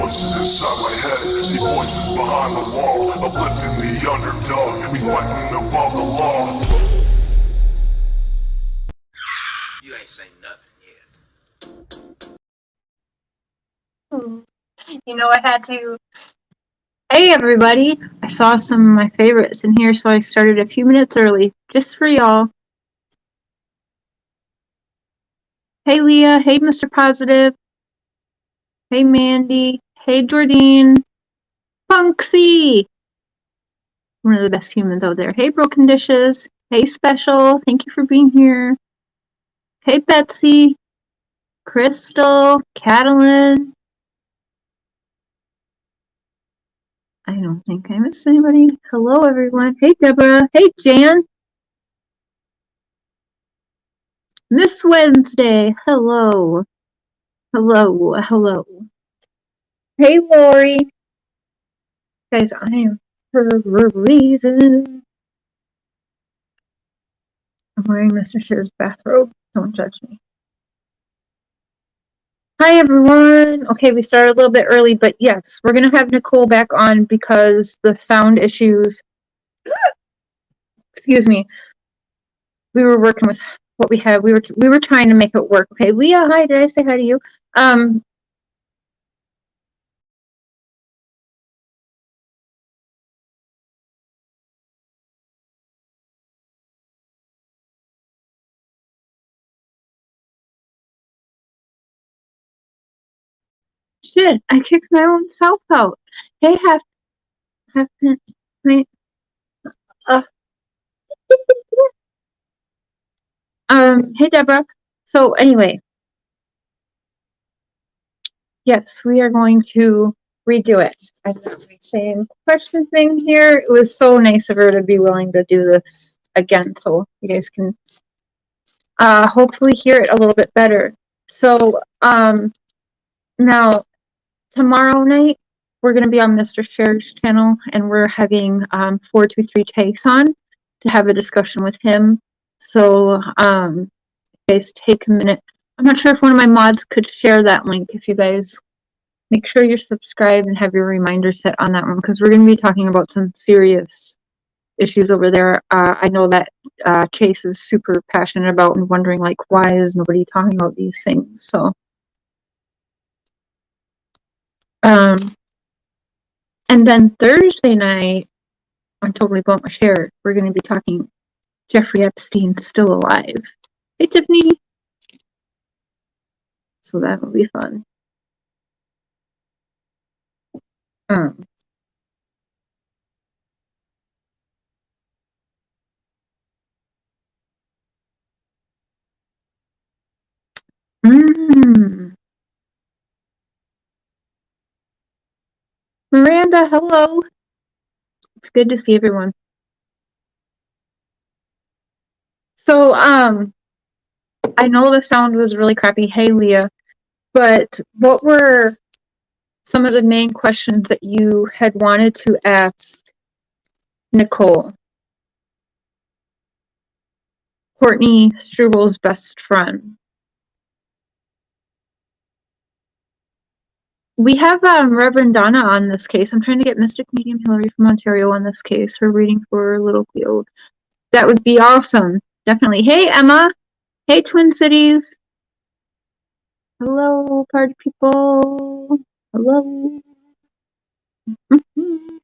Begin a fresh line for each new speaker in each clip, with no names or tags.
voices inside my head, see voices behind the wall, uplifting the underdog, we fighting above the law.
You ain't saying nothing yet.
You know, I had to. Hey, everybody. I saw some of my favorites in here, so I started a few minutes early, just for y'all. Hey, Leah. Hey, Mr. Positive. Hey, Mandy. Hey, Jordine. Punksy. One of the best humans out there. Hey, Broken Dishes. Hey, Special. Thank you for being here. Hey, Betsy. Crystal. Catalyn. I don't think I missed anybody. Hello, everyone. Hey, Deborah. Hey, Jan. Miss Wednesday. Hello. Hello. Hello. Hey, Lori. Guys, I am for a reason. I'm wearing Mr. Shear's bathrobe. Don't judge me. Hi, everyone. Okay, we started a little bit early, but yes, we're going to have Nicole back on because the sound issues, excuse me, we were working with what we had. We were trying to make it work. Okay, Leah, hi. Did I say hi to you? Shit, I kicked my own self out. Hey, hey, Deborah. So anyway, yes, we are going to redo it. I got my same question thing here. It was so nice of her to be willing to do this again, so you guys can hopefully hear it a little bit better. So now tomorrow night we're going to be on Mr. Cher's channel, and we're having 423 Takes on to have a discussion with him. So you guys take a minute. I'm not sure if one of my mods could share that link. If you guys make sure you're subscribed and have your reminder set on that one, because we're going to be talking about some serious issues over there. I know that Chase is super passionate about and wondering, like, why is nobody talking about these things? So and then Thursday night on Totally Blunt my Share, we're going to be talking Jeffrey Epstein still alive. Hey, Tiffany. So that will be fun. Miranda, hello. It's good to see everyone. So, I know the sound was really crappy. Hey, Leah. But what were some of the main questions that you had wanted to ask Nicole? Courtney Struble'S best friend. We have Reverend Donna on this case. I'm trying to get Mystic Medium Hillary from Ontario on this case. We're reading for Littlefield. That would be awesome. Definitely. Hey, Emma. Hey, Twin Cities. Hello, party people. Hello.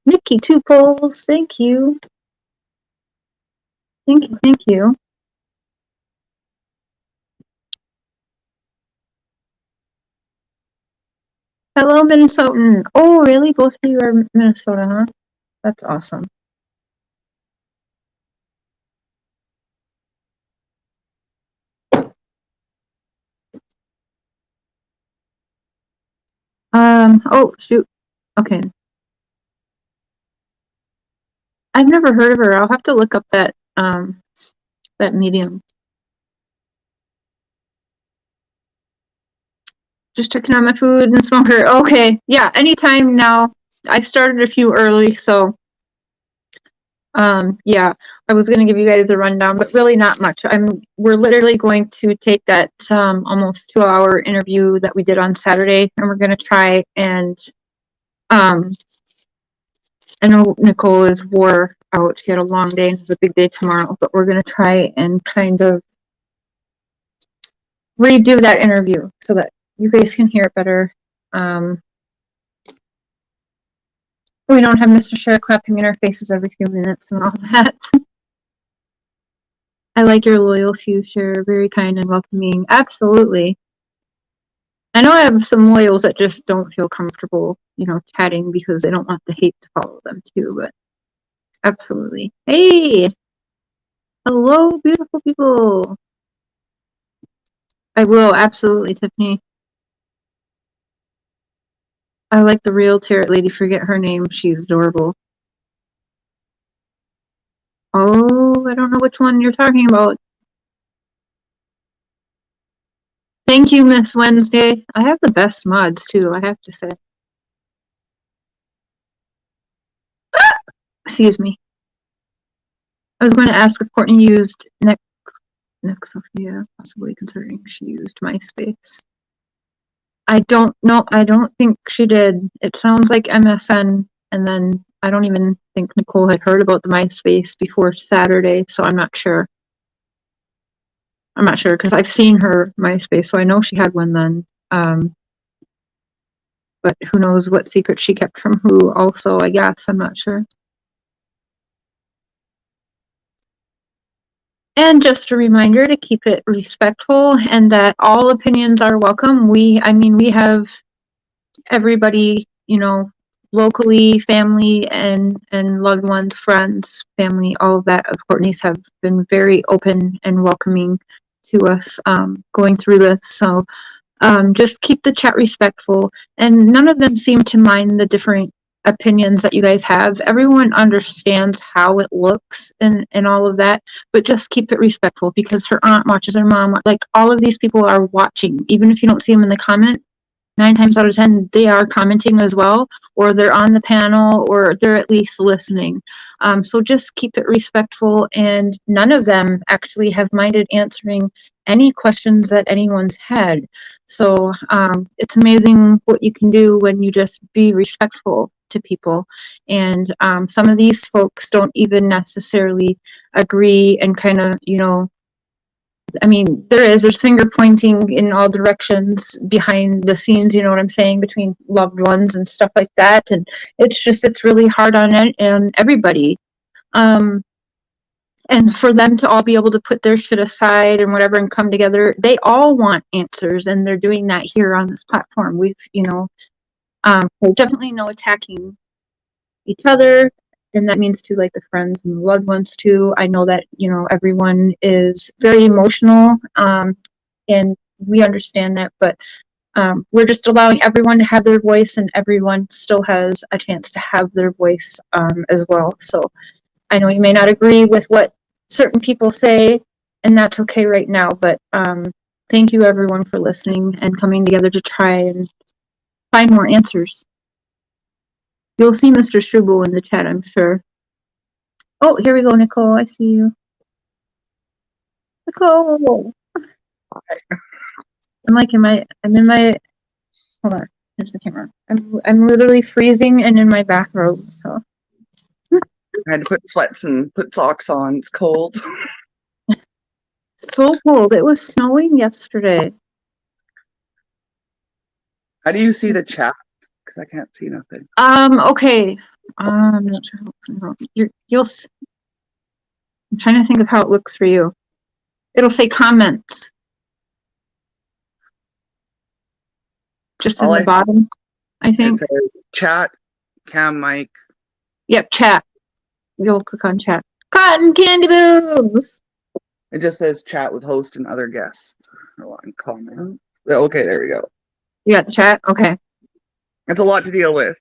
Nikki, 2 polls. Thank you. Thank you. Thank you. Hello, Minnesotan. Oh, really? Both of you are Minnesota, huh? That's awesome. Oh, shoot. Okay. I've never heard of her. I'll have to look up that, that medium. Just checking on my food and smoker. Okay. Yeah, anytime now. I started a few early, so yeah, I was going to give you guys a rundown, but really not much. We're literally going to take that almost 2-hour interview that we did on Saturday, and we're going to try and I know Nicole is wore out. She had a long day and it's a big day tomorrow, but we're going to try and kind of redo that interview so that you guys can hear it better. We don't have Mr. Sheriff clapping in our faces every few minutes and all that. I like your loyal future, very kind and welcoming. Absolutely. I know I have some loyals that just don't feel comfortable, chatting because they don't want the hate to follow them too, but absolutely. Hey! Hello, beautiful people. I will, absolutely, Tiffany. I like the realtor lady, forget her name. She's adorable. Oh, I don't know which one you're talking about. Thank you, Miss Wednesday. I have the best mods, too, I have to say. Excuse me. I was going to ask if Courtney used next Sophia, possibly considering she used MySpace. I don't know. I don't think she did. It sounds like MSN, and then I don't even think Nicole had heard about the MySpace before Saturday, so I'm not sure. I'm not sure because I've seen her MySpace, so I know she had one then. But who knows what secret she kept from who also, I guess. I'm not sure. And just a reminder to keep it respectful and that all opinions are welcome. We have everybody, locally, family and loved ones, friends, family, all of that of Courtney's have been very open and welcoming to us going through this. So just keep the chat respectful. And none of them seem to mind the different opinions that you guys have. Everyone understands how it looks and all of that, but just keep it respectful because her aunt watches her mom. Like all of these people are watching, even if you don't see them in the comment. 9 times out of 10, they are commenting as well, or they're on the panel, or they're at least listening. So just keep it respectful, and none of them actually have minded answering any questions that anyone's had. So it's amazing what you can do when you just be respectful to people. And some of these folks don't even necessarily agree and kind of, there's finger pointing in all directions behind the scenes, you know what I'm saying, between loved ones and stuff like that. And it's really hard on everybody. And for them to all be able to put their shit aside and whatever and come together, they all want answers, and they're doing that here on this platform. There's definitely no attacking each other. And that means to like the friends and the loved ones too. I know that, everyone is very emotional, and we understand that, but we're just allowing everyone to have their voice, and everyone still has a chance to have their voice as well. So I know you may not agree with what certain people say, and that's okay right now, but thank you everyone for listening and coming together to try and find more answers. You'll see Mr. Strubel in the chat, I'm sure. Oh, here we go, Nicole. I see you. Nicole! I'm in my, hold on, here's the camera. I'm literally freezing and in my bathrobe, so.
I had to put sweats and put socks on. It's cold.
So cold. It was snowing yesterday.
How do you see the chat? Because I can't see nothing.
Okay. I'm not sure how I'm trying to think of how it looks for you. It'll say comments. Just in the bottom, I think.
It says chat, cam, mic.
Yep, chat. You'll click on chat. Cotton candy boobs!
It just says chat with host and other guests. Hold on, comment. Okay, there we go.
You got the chat? Okay.
It's a lot to deal with.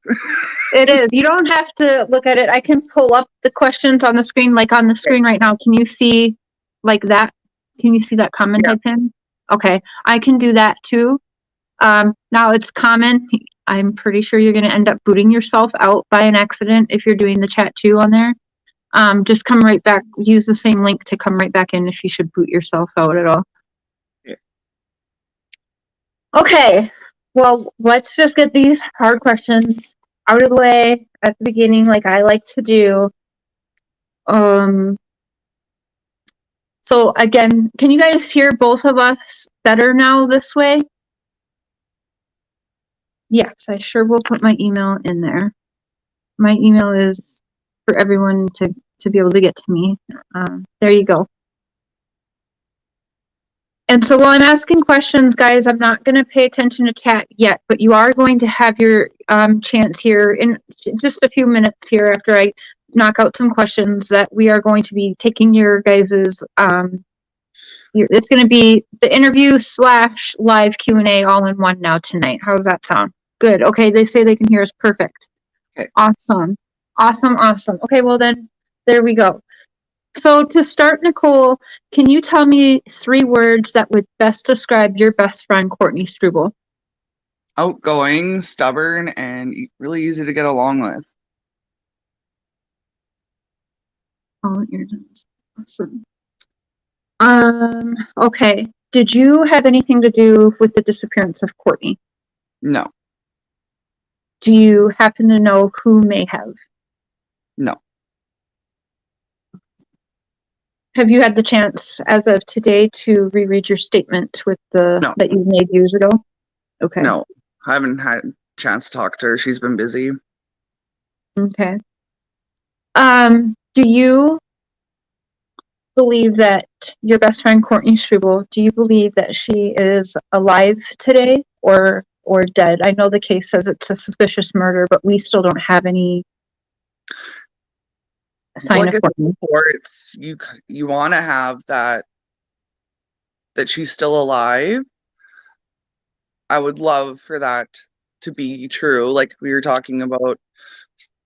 It is. You don't have to look at it. I can pull up the questions on the screen, like on the screen right now. Can you see like that? Can you see that comment I pinned? Okay. I can do that too. Now it's common. I'm pretty sure you're going to end up booting yourself out by an accident if you're doing the chat too on there. Just come right back. Use the same link to come right back in if you should boot yourself out at all.
Yeah.
Okay. Well, let's just get these hard questions out of the way at the beginning, like I like to do. So again, can you guys hear both of us better now this way? Yes, I sure will put my email in there. My email is for everyone to be able to get to me. There you go. And so while I'm asking questions, guys, I'm not going to pay attention to chat yet, but you are going to have your chance here in just a few minutes here after I knock out some questions that we are going to be taking your guys's, it's going to be the interview / live Q&A all in one now tonight. How does that sound? Good. Okay. They say they can hear us. Perfect.
Okay.
Awesome. Awesome. Awesome. Okay. Well then, there we go. So to start, Nicole, can you tell me 3 words that would best describe your best friend, Courtney Struble?
Outgoing, stubborn, and really easy to get along with.
Oh, you're awesome. Okay. Did you have anything to do with the disappearance of Courtney?
No.
Do you happen to know who may have?
No.
Have you had the chance as of today to reread your statement with
No.
that you made years ago? Okay.
No. I haven't had a chance to talk to her. She's been busy.
Okay. Do you believe that your best friend Courtney Struble, do you believe that she is alive today or dead? I know the case says it's a suspicious murder, but we still don't have any sign
Like I
of
said
Courtney.
before, it's you want to have that she's still alive. I would love for that to be true. Like we were talking about,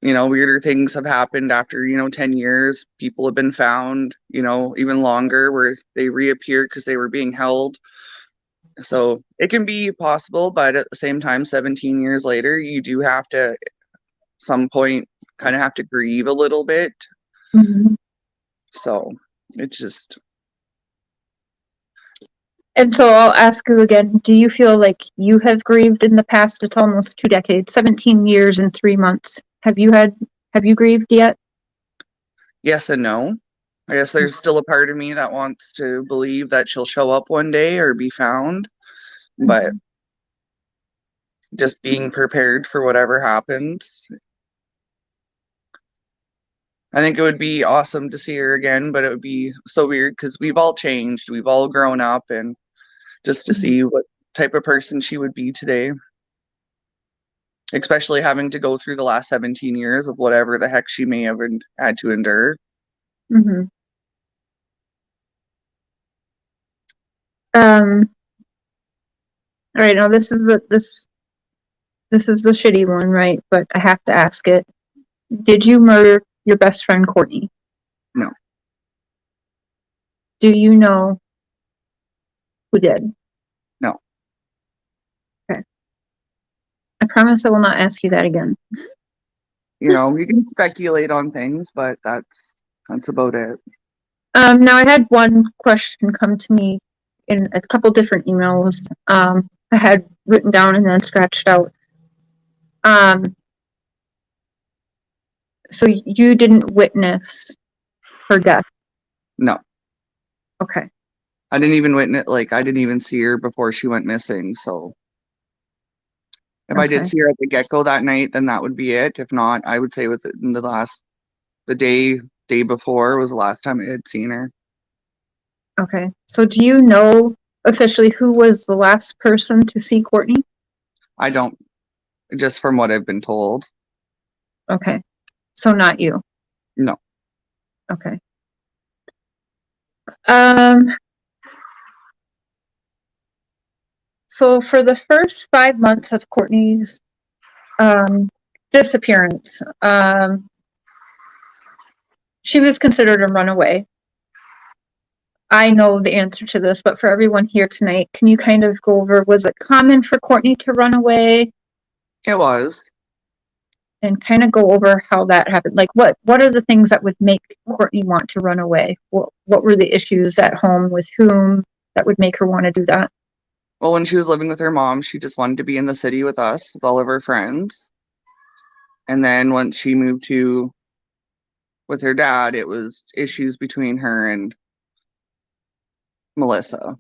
weirder things have happened after, 10 years. People have been found, even longer where they reappeared because they were being held. So it can be possible, but at the same time, 17 years later, you do have to, some point, kind of have to grieve a little bit.
Mhm.
So it's just.
And so I'll ask you again, do you feel like you have grieved in the past? It's almost 2 decades, 17 years and 3 months. Have you grieved yet?
Yes and no. I guess there's still a part of me that wants to believe that she'll show up one day or be found, but just being prepared for whatever happens. I think it would be awesome to see her again, but it would be so weird because we've all changed. We've all grown up, and just to see what type of person she would be today, especially having to go through the last 17 years of whatever the heck she may have had to endure.
Mm-hmm. All right, now this is the shitty one, right? But I have to ask it. Did you murder your best friend Courtney?
No.
Do you know who did?
No.
Okay. I promise I will not ask you that again.
You can speculate on things, but that's about it.
Now I had one question come to me in a couple different emails. I had written down and then scratched out. So you didn't witness her death?
No.
Okay.
I didn't even witness, I didn't even see her before she went missing, so if I did
Okay.
see her at the get-go that night, then that would be it. If not, I would say within the day before was the last time I had seen her.
Okay. So do you know officially who was the last person to see Courtney?
I don't, just from what I've been told.
Okay. So not you?
No.
Okay. So for the first 5 months of Courtney's disappearance, she was considered a runaway. I know the answer to this, but for everyone here tonight, can you kind of go over, was it common for Courtney to run away?
It was.
And kind of go over how that happened. Like what are the things that would make Courtney want to run away? What were the issues at home with whom that would make her want to do that?
Well, when she was living with her mom, she just wanted to be in the city with us, with all of her friends. And then once she moved to with her dad, it was issues between her and Melissa.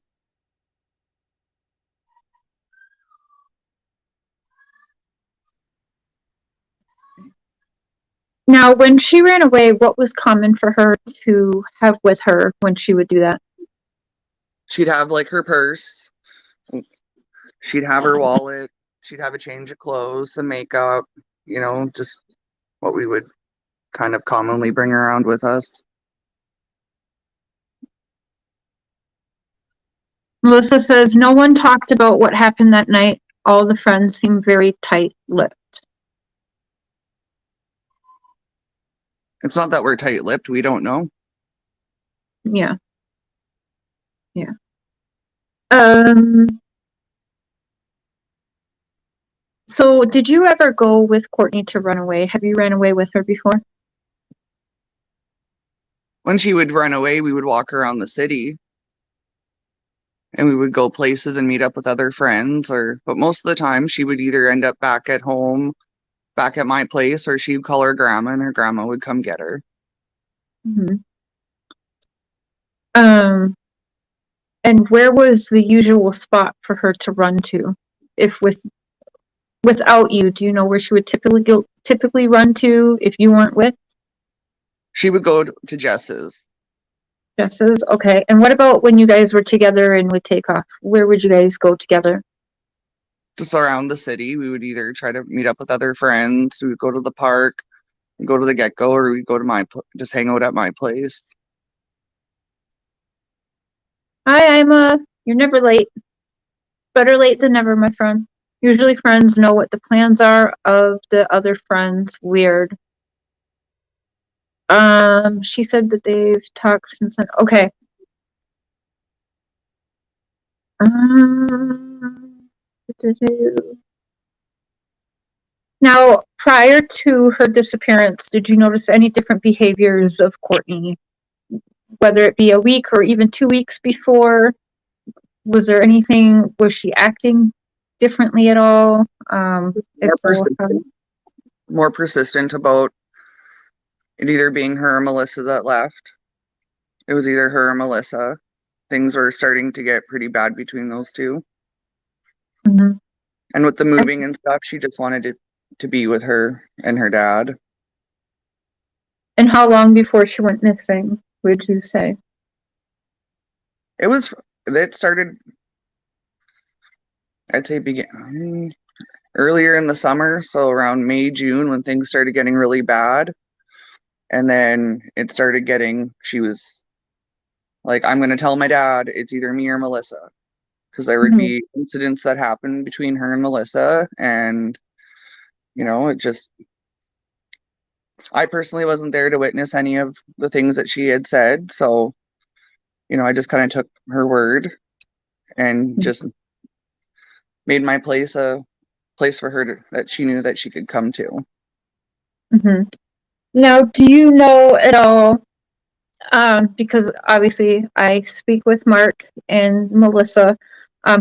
Now, when she ran away, what was common for her to have with her when she would do that?
She'd have like her purse, she'd have her wallet, she'd have a change of clothes, some makeup, just what we would kind of commonly bring around with us.
Melissa says, no one talked about what happened that night. All the friends seemed very tight-lipped.
It's not that we're tight-lipped, we don't know.
Yeah. Yeah. So did you ever go with Courtney to run away? Have you ran away with her before?
When she would run away, we would walk around the city and we would go places and meet up with other friends, but most of the time she would either end up back at home, back at my place, or she'd call her grandma and her grandma would come get her.
Mm-hmm. And where was the usual spot for her to run to? If without you, do you know where she would typically run to if you weren't with?
She would go to Jess's.
Jess's, okay. And what about when you guys were together and would take off? Where would you guys go together?
Just around the city. We would either try to meet up with other friends, we would go to the park, go to the get-go, or we'd go to just hang out at my place.
Hi, you're never late. Better late than never, my friend. Usually friends know what the plans are of the other friends. Weird. She said that they've talked since then. Okay. Now, prior to her disappearance, did you notice any different behaviors of Courtney? Whether it be a week or even 2 weeks before? Was there anything, was she acting differently at all?
More persistent about it either being her or Melissa that left. It was either her or Melissa. Things were starting to get pretty bad between those two.
Mm-hmm.
And with the moving and stuff, she just wanted to be with her and her dad.
And how long before she went missing, would you say?
It started, I'd say, began earlier in the summer, so around May, June, when things started getting really bad. And then it started she was like, I'm going to tell my dad it's either me or Melissa. Because there would be incidents that happened between her and Melissa. And, I personally wasn't there to witness any of the things that she had said. So, I just kind of took her word and just made my place a place for her that she knew that she could come to.
Mm-hmm. Now, do you know at all, because obviously I speak with Mark and Melissa,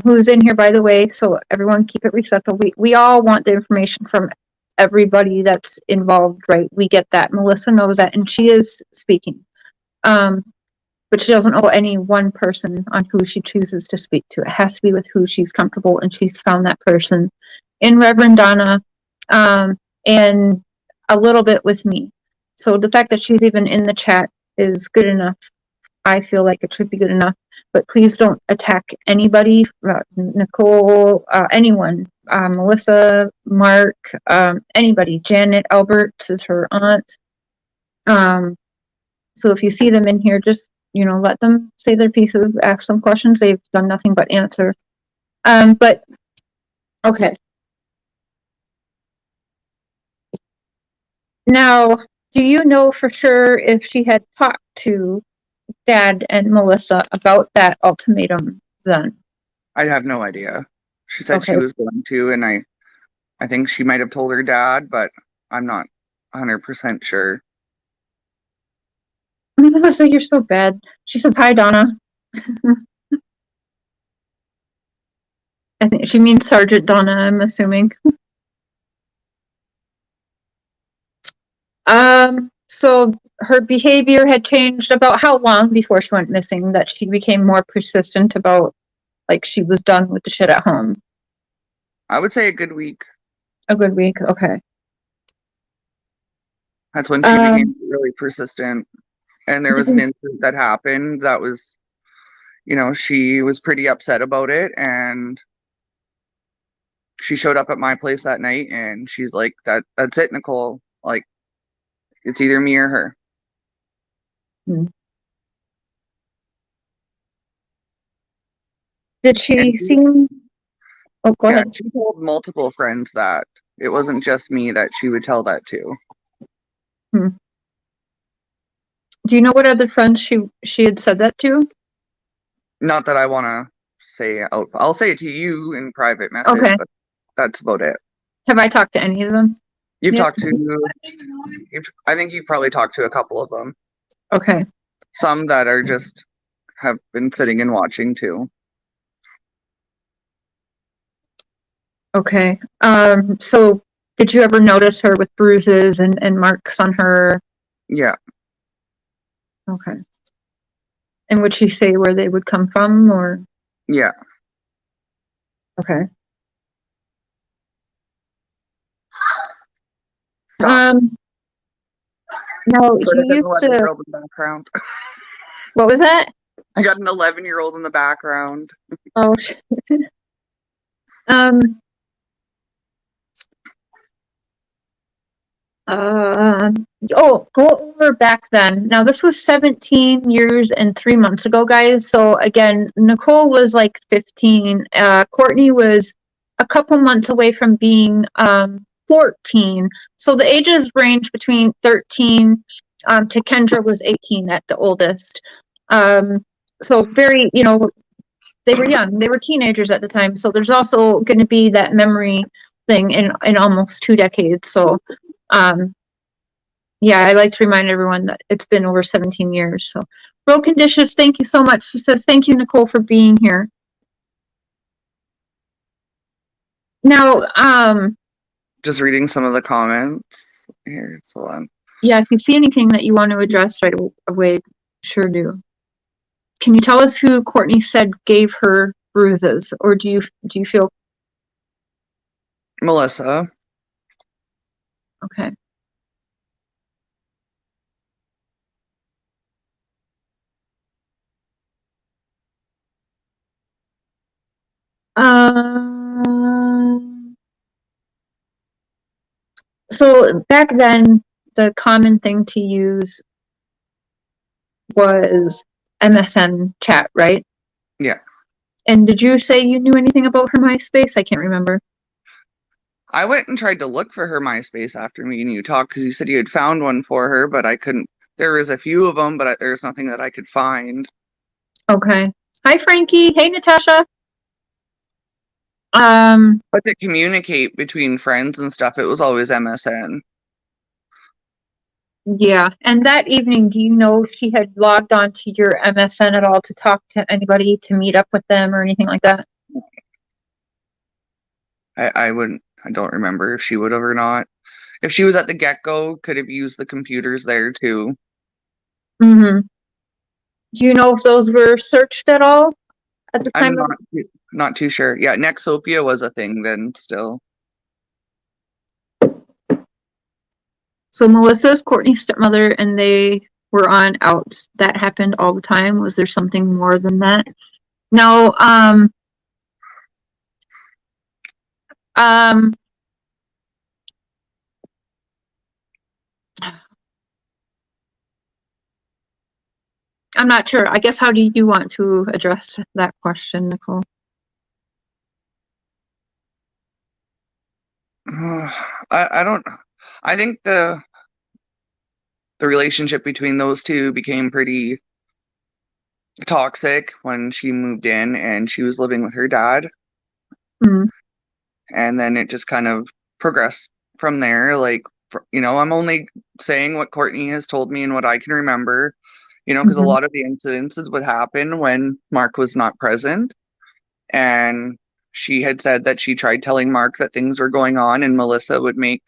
who's in here, by the way, so everyone keep it respectful. We all want the information from everybody that's involved, right? We get that. Melissa knows that, and she is speaking. But she doesn't owe any one person on who she chooses to speak to. It has to be with who she's comfortable, and she's found that person in Reverend Donna, and a little bit with me. So the fact that she's even in the chat is good enough. I feel like it should be good enough. But please don't attack anybody, Nicole, anyone, Melissa, Mark, anybody. Janet Alberts is her aunt. So if you see them in here, just let them say their pieces, ask them questions. They've done nothing but answer. But okay. Now, do you know for sure if she had talked to Dad and Melissa about that ultimatum then?
I have no idea. She said she was going to, and I think she might have told her dad, but I'm not 100% sure.
Melissa, you're so bad. She says, hi, Donna. I think she means Sergeant Donna, I'm assuming. So her behavior had changed about how long before she went missing that she became more persistent about, like, she was done with the shit at home?
I would say a good week.
A good week, okay.
That's when she became really persistent. And there
did
was an
you-
incident that happened that was, she was pretty upset about it, and she showed up at my place that night, and she's like, that's it, Nicole. Like, it's either me or her.
Did she
And
seem, oh, go
yeah,
ahead.
she told multiple friends that. It wasn't just me that she would tell that to.
Do you know what other friends she had said that to?
Not that I want to say out. I'll say it to you in private message,
Okay.
but that's about it.
Have I talked to any of them?
You've
Yeah.
talked to, I think you've probably talked to a couple of them.
Okay.
Some that are just have been sitting and watching too.
Okay. So did you ever notice her with bruises and marks on her?
Yeah.
Okay. And would she say where they would come from, or?
Yeah.
Okay.
Stop.
No,
But
he
I got an
used to,
11-year-old in the background.
what was that?
I got an 11-year-old in the background.
Oh, um, go over back then. Now, this was 17 years and 3 months ago, guys. So again, Nicole was like 15. Courtney was a couple months away from being 14. So the ages range between 13 to Kendra was 18 at the oldest. So very, they were young. They were teenagers at the time. So there's also going to be that memory thing in almost 2 decades. So yeah, I like to remind everyone that it's been over 17 years. So Broken Dishes, thank you so much. She said, thank you, Nicole, for being here. Now,
Just reading some of the comments here. So
yeah, if you see anything that you want to address right away, sure do. Can you tell us who Courtney said gave her bruises, or do you feel
Melissa.
okay? So back then, the common thing to use was MSN chat, right?
Yeah.
And did you say you knew anything about her MySpace? I can't remember.
I went and tried to look for her MySpace after me and you talked, because you said you had found one for her, but I couldn't. There was a few of them, but there's nothing that I could find.
Okay. Hi, Frankie. Hey, Natasha.
But to communicate between friends and stuff, it was always MSN.
Yeah. And that evening, do you know if she had logged on to your MSN at all to talk to anybody, to meet up with them or anything like that?
I don't remember if she would have or not. If she was at the get-go, could have used the computers there too.
Mm-hmm. Do you know if those were searched at all at the time?
I'm not too sure. Yeah, Nexopia was a thing then still.
So Melissa's Courtney's stepmother, and they were on outs. That happened all the time. Was there something more than that? No. I'm not sure. I guess, how do you want to address that question, Nicole?
I don't. I think the relationship between those two became pretty toxic when she moved in and she was living with her dad.
Mm-hmm.
And then it just kind of progressed from there. Like, I'm only saying what Courtney has told me and what I can remember, because a lot of the incidences would happen when Mark was not present. And she had said that she tried telling Mark that things were going on, and Melissa would make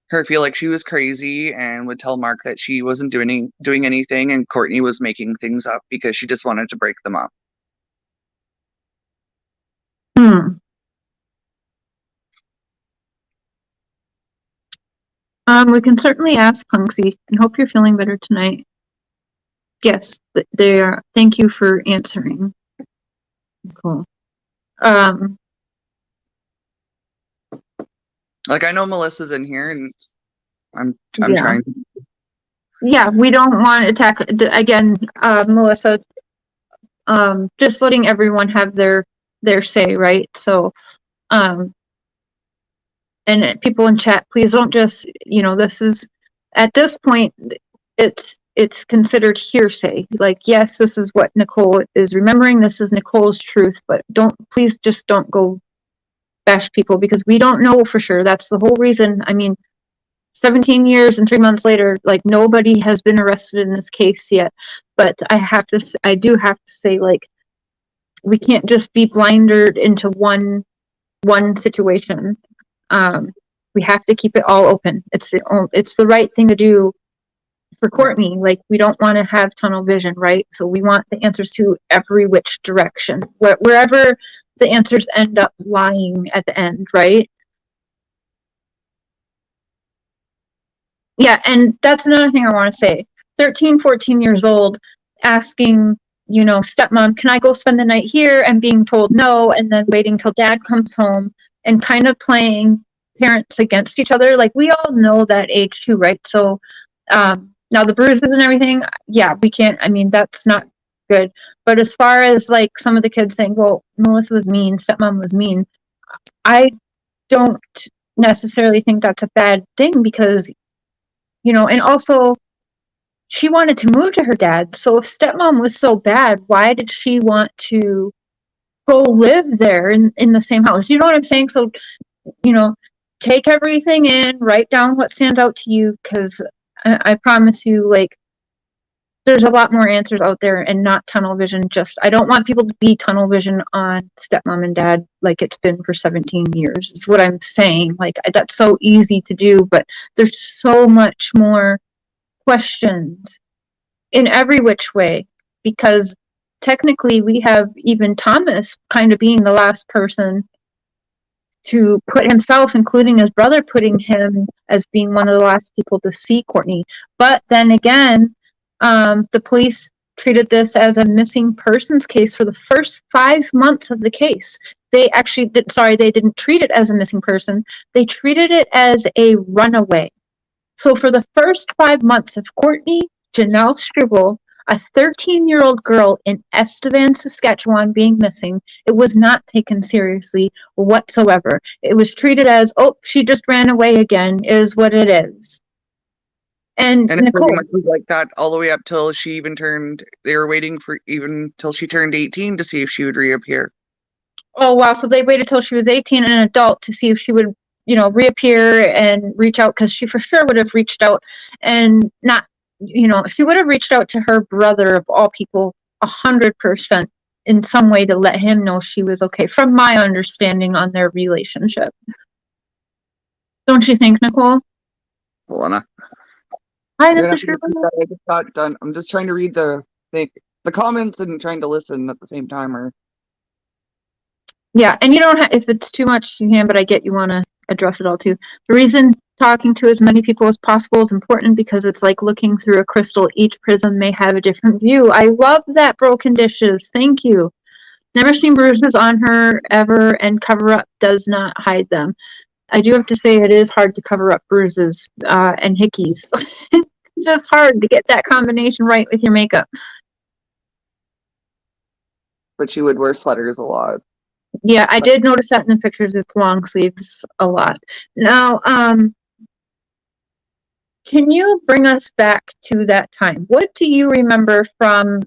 her feel like she was crazy and would tell Mark that she wasn't doing anything, and Courtney was making things up because she just wanted to break them up.
We can certainly ask Punksy and hope you're feeling better tonight. Yes, they are. Thank you for answering. Cool.
Like, I know Melissa's in here, and I'm
Yeah.
trying.
Yeah, we don't want to attack again, Melissa. Just letting everyone have their say, right? So, and people in chat, please don't just, this is, at this point, it's considered hearsay. Like, yes, this is what Nicole is remembering. This is Nicole's truth, but please just don't go bash people because we don't know for sure. That's the whole reason. I mean, 17 years and 3 months later, like, nobody has been arrested in this case yet. But I do have to say, like, we can't just be blinded into one situation. We have to keep it all open. It's the right thing to do for Courtney. Like, we don't want to have tunnel vision, right? So we want the answers to every which direction, wherever the answers end up lying at the end, right? Yeah, and that's another thing I want to say. 13, 14 years old, asking, stepmom, can I go spend the night here? And being told no, and then waiting till dad comes home and kind of playing parents against each other. Like, we all know that age too, right? So now the bruises and everything, yeah, we can't, I mean, that's not good. But as far as, like, some of the kids saying, well, Melissa was mean, stepmom was mean, I don't necessarily think that's a bad thing because, and also she wanted to move to her dad. So if stepmom was so bad, why did she want to go live there in the same house? You know what I'm saying? So, take everything in, write down what stands out to you, because I promise you, like, there's a lot more answers out there and not tunnel vision. I don't want people to be tunnel vision on stepmom and dad like it's been for 17 years, is what I'm saying. Like, that's so easy to do, but there's so much more questions in every which way, because technically we have even Thomas kind of being the last person to put himself, including his brother, putting him as being one of the last people to see Courtney. But then again, the police treated this as a missing persons case for the first 5 months of the case. They actually they didn't treat it as a missing person. They treated it as a runaway. So for the first 5 months of Courtney Janelle Struble, a 13-year-old girl in Estevan, Saskatchewan, being missing, it was not taken seriously whatsoever. It was treated as, oh, she just ran away again, is what it is. And
it
Nicole,
pretty much was like that all the way up till she even they were waiting for even till she turned 18 to see if she would reappear.
Oh, wow. So they waited till she was 18 and an adult to see if she would, reappear and reach out, because she for sure would have reached out, and not, she would have reached out to her brother of all people 100% in some way to let him know she was okay, from my understanding on their relationship. Don't you think, Nicole?
Hold on.
Hi, Mr. Struble.
I just got done. I'm just trying to read the comments and trying to listen at the same time.
Yeah, and you don't have, if it's too much, you can, but I get you want to address it all too. The reason talking to as many people as possible is important because it's like looking through a crystal. Each prism may have a different view. I love that, Broken Dishes. Thank you. Never seen bruises on her ever, and cover up does not hide them. I do have to say it is hard to cover up bruises and hickeys. It's just hard to get that combination right with your makeup.
But she would wear sweaters a lot.
Yeah, I did notice that in the pictures. It's long sleeves a lot. Now, can you bring us back to that time? What do you remember from,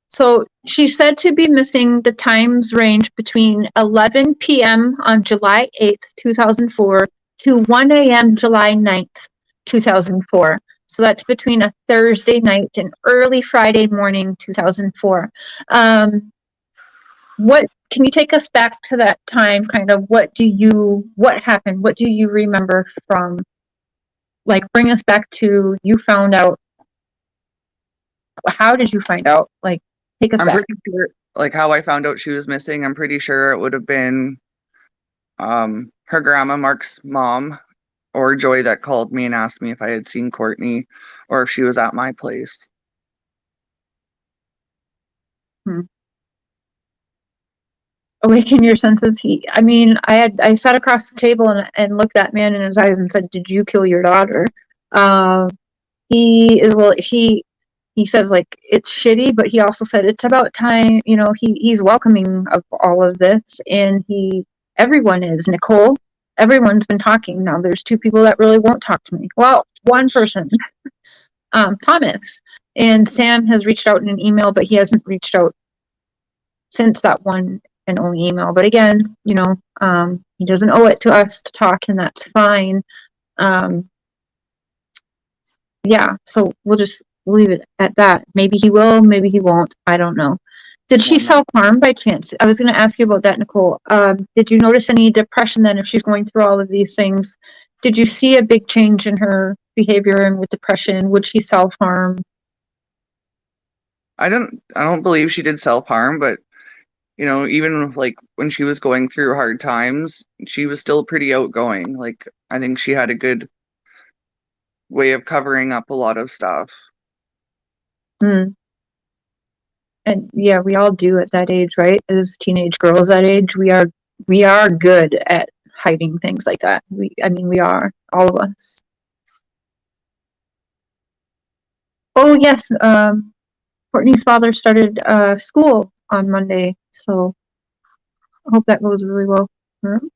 so she's said to be missing, the times range between 11 p.m. on July 8th, 2004 to 1 a.m. July 9th, 2004. So that's between a Thursday night and early Friday morning, 2004. what can you take us back to that time? Kind of what happened? What do you remember from, like, bring us back to you found out. How did you find out? Like, take us
I'm
back.
pretty sure, like, how I found out she was missing, I'm pretty sure it would have been her grandma, Mark's mom, or Joy that called me and asked me if I had seen Courtney or if she was at my place.
Awaken your senses. I sat across the table and looked that man in his eyes and said, "Did you kill your daughter?" He says, like, it's shitty, but he also said it's about time. He's welcoming of all of this, and everyone is. Nicole, everyone's been talking. Now there's two people that really won't talk to me. Well, one person, Thomas, and Sam has reached out in an email, but he hasn't reached out since that one and only email. But again, he doesn't owe it to us to talk, and that's fine. Yeah, so we'll just leave it at that. Maybe he will, maybe he won't. I don't know. Did she self-harm by chance? I was going to ask you about that, Nicole. Did you notice any depression then if she's going through all of these things? Did you see a big change in her behavior and with depression? Would she self-harm?
I don't believe she did self-harm, but even like when she was going through hard times, she was still pretty outgoing. Like, I think she had a good way of covering up a lot of stuff.
And yeah, we all do at that age, right? As teenage girls that age, we are good at hiding things like that. We are, all of us. Oh yes, Courtney's father started school on Monday, so I hope that goes really well for him.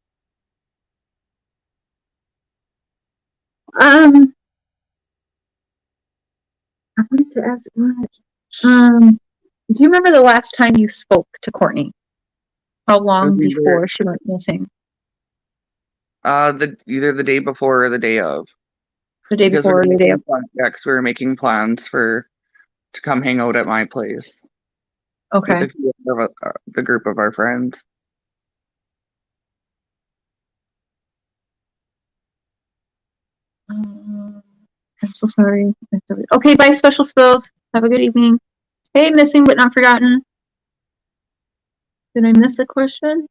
I wanted to ask what. Do you remember the last time you spoke to Courtney? How long before she went missing?
Either the day before or the day of.
The day before or the day of.
Yeah, because we were making plans to come hang out at my place.
Okay.
With the group of our friends.
I'm so sorry. Okay, bye, Special Spills. Have a good evening. Hey, missing but not forgotten. Did I miss a question?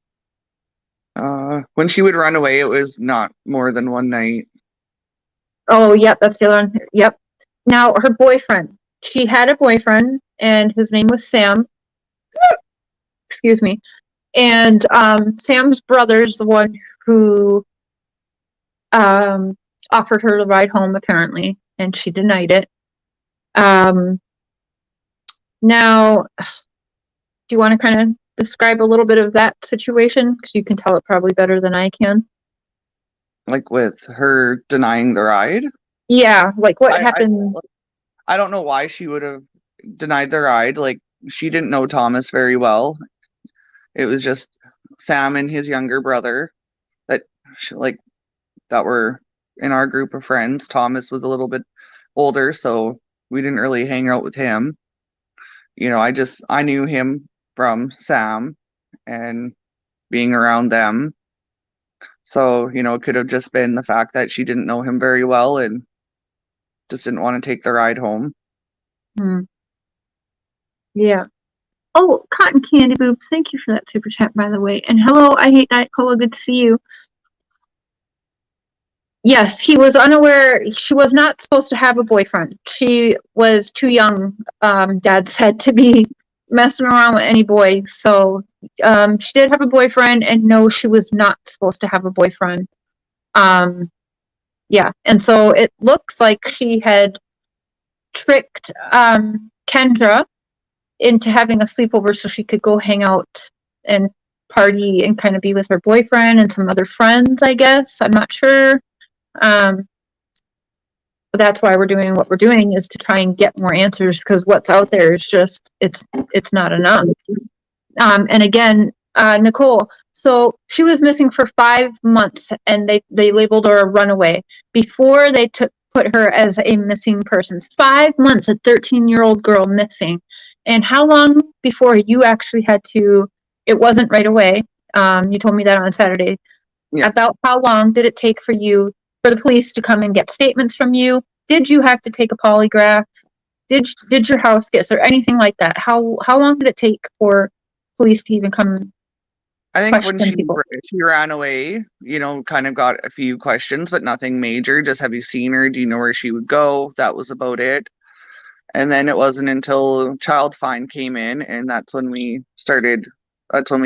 When she would run away, it was not more than one night.
Oh, yep, that's the other one. Yep. Now, her boyfriend. She had a boyfriend, and his name was Sam. Excuse me. And Sam's brother's the one who offered her to ride home, apparently, and she denied it. Now, do you want to kind of describe a little bit of that situation? Because you can tell it probably better than I can.
Like with her denying the ride?
Yeah, like what happened?
I don't know why she would have denied the ride. Like, she didn't know Thomas very well. It was just Sam and his younger brother that were in our group of friends. Thomas was a little bit older, so we didn't really hang out with him. I knew him from Sam and being around them. So, it could have just been the fact that she didn't know him very well and just didn't want to take the ride home.
Yeah. Oh, Cotton Candy Boobs, thank you for that super chat, by the way. And hello, I Hate Diet Cola, good to see you. Yes, he was unaware. She was not supposed to have a boyfriend. She was too young, Dad said, to be messing around with any boy. So she did have a boyfriend, and no, she was not supposed to have a boyfriend. Yeah, and so it looks like she had tricked Kendra into having a sleepover so she could go hang out and party and kind of be with her boyfriend and some other friends, I guess. I'm not sure. But that's why we're doing what we're doing, is to try and get more answers, because what's out there is just, it's not enough. And again, Nicole, so she was missing for 5 months, and they labeled her a runaway before they put her as a missing person. 5 months, a 13-year-old girl missing. And how long before you actually had to it wasn't right away. You told me that on Saturday.
Yeah.
About how long did it take for the police to come and get statements from you? Did you have to take a polygraph? Did your house get searched? Anything like that? How long did it take for police to even come?
I think when
Question people.
she ran away, kind of got a few questions, but nothing major. Just, have you seen her? Do you know where she would go? That was about it. And then it wasn't until child fine came in, and that's when we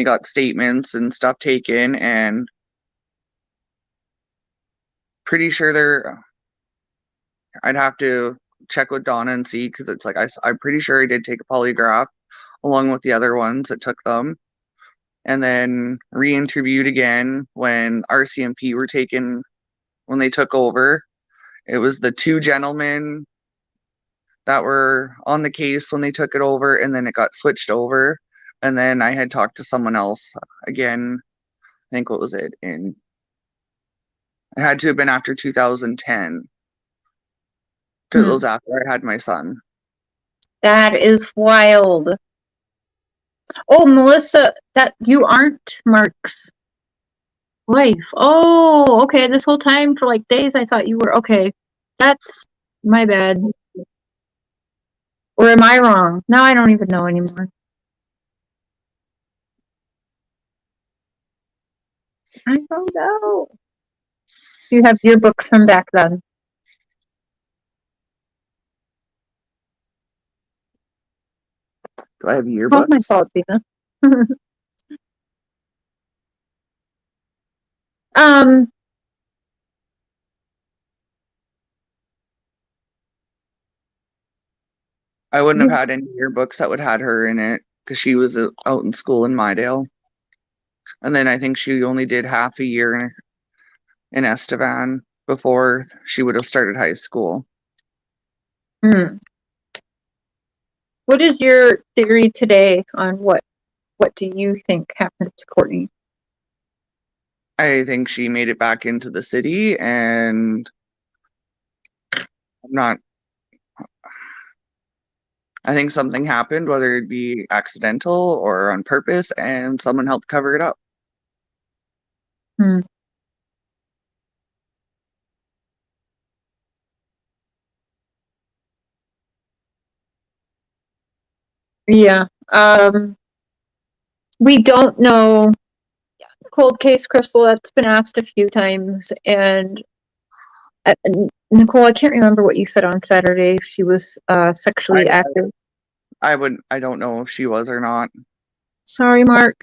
got statements and stuff taken, and pretty sure I'd have to check with Donna and see, because it's like, I'm pretty sure I did take a polygraph along with the other ones that took them. And then re-interviewed again when RCMP were taken, when they took over. It was the two gentlemen that were on the case when they took it over, and then it got switched over. And then I had talked to someone else again. I think, what was it? It had to have been after 2010. Because it was after I had my son.
That is wild. Oh, Melissa, that you aren't Mark's wife. Oh, okay. This whole time for like days, I thought you were. Okay, that's my bad. Or am I wrong? Now I don't even know anymore. I don't know. You have yearbooks from back then.
Do I have
Oh,
yearbooks?
my fault, Tina.
I wouldn't have had any yearbooks that would had her in it, because she was out in school in Mydale. And then I think she only did half a year in Estevan before she would have started high school.
What is your theory today on what do you think happened to Courtney?
I think she made it back into the city, and I think something happened, whether it be accidental or on purpose, and someone helped cover it up.
Yeah. We don't know. Cold case, Crystal, that's been asked a few times. And Nicole, I can't remember what you said on Saturday. If she was sexually active.
I don't know if she was or not.
Sorry, Mark.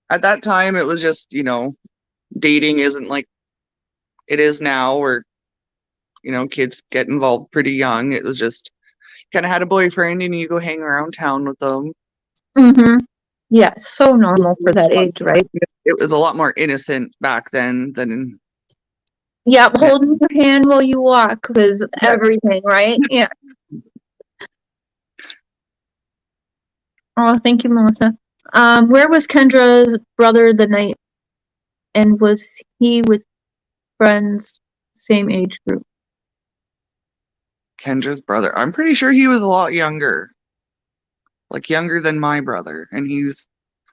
At that time, it was just, dating isn't like it is now, where, kids get involved pretty young. It was just kind of had a boyfriend and you go hang around town with them.
Yeah, so normal for that age, right?
It was a lot more innocent back then than.
Yeah, holding your hand while you walk was everything, right? Yeah. Oh, thank you, Melissa. Where was Kendra's brother the night? And was he with friends, same age group?
Kendra's brother. I'm pretty sure he was a lot younger. Like younger than my brother. And he's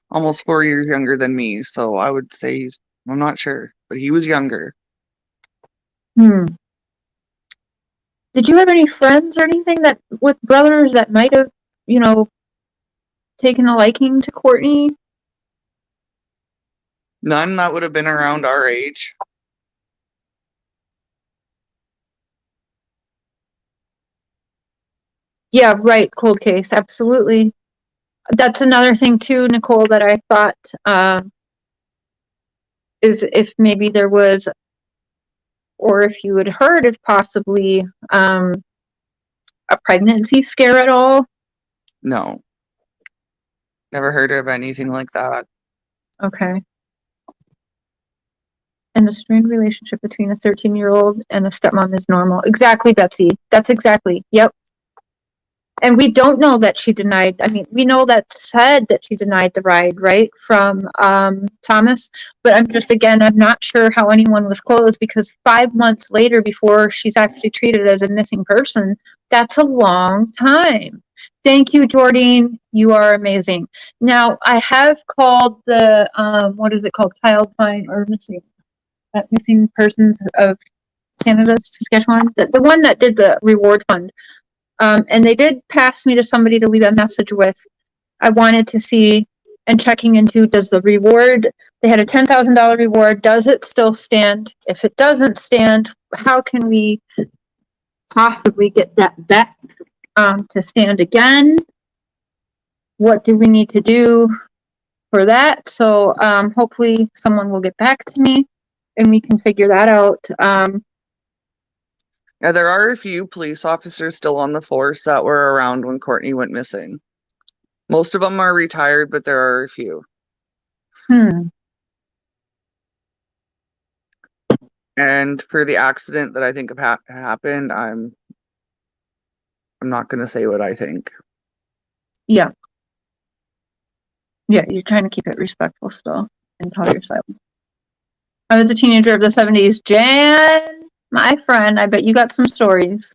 almost 4 years younger than me. So I would say I'm not sure, but he was younger.
Did you have any friends or anything with brothers that might have, taken a liking to Courtney?
None that would have been around our age.
Yeah, right. Cold case. Absolutely. That's another thing too, Nicole, that I thought is if maybe there was, or if you had heard of possibly a pregnancy scare at all.
No. Never heard of anything like that.
Okay. And a strained relationship between a 13-year-old and a stepmom is normal. Exactly, Betsy. That's exactly. Yep. And we don't know that she denied. I mean, we know that said that she denied the ride, right, from Thomas. But I'm not sure how anyone was closed, because 5 months later, before she's actually treated as a missing person, that's a long time. Thank you, Jordine. You are amazing. Now, I have called the, what is it called? Child Find or missing persons of Canada, Saskatchewan, the one that did the reward fund. And they did pass me to somebody to leave a message with. I wanted to see and checking into, does the reward, they had a $10,000 reward, does it still stand? If it doesn't stand, how can we possibly get that back to stand again? What do we need to do for that? So hopefully someone will get back to me and we can figure that out.
Yeah, there are a few police officers still on the force that were around when Courtney went missing. Most of them are retired, but there are a few. And for the accident that I think happened, I'm not going to say what I think.
Yeah. Yeah, you're trying to keep it respectful still and tell your side. I was a teenager of the 70s. Jan, my friend, I bet you got some stories.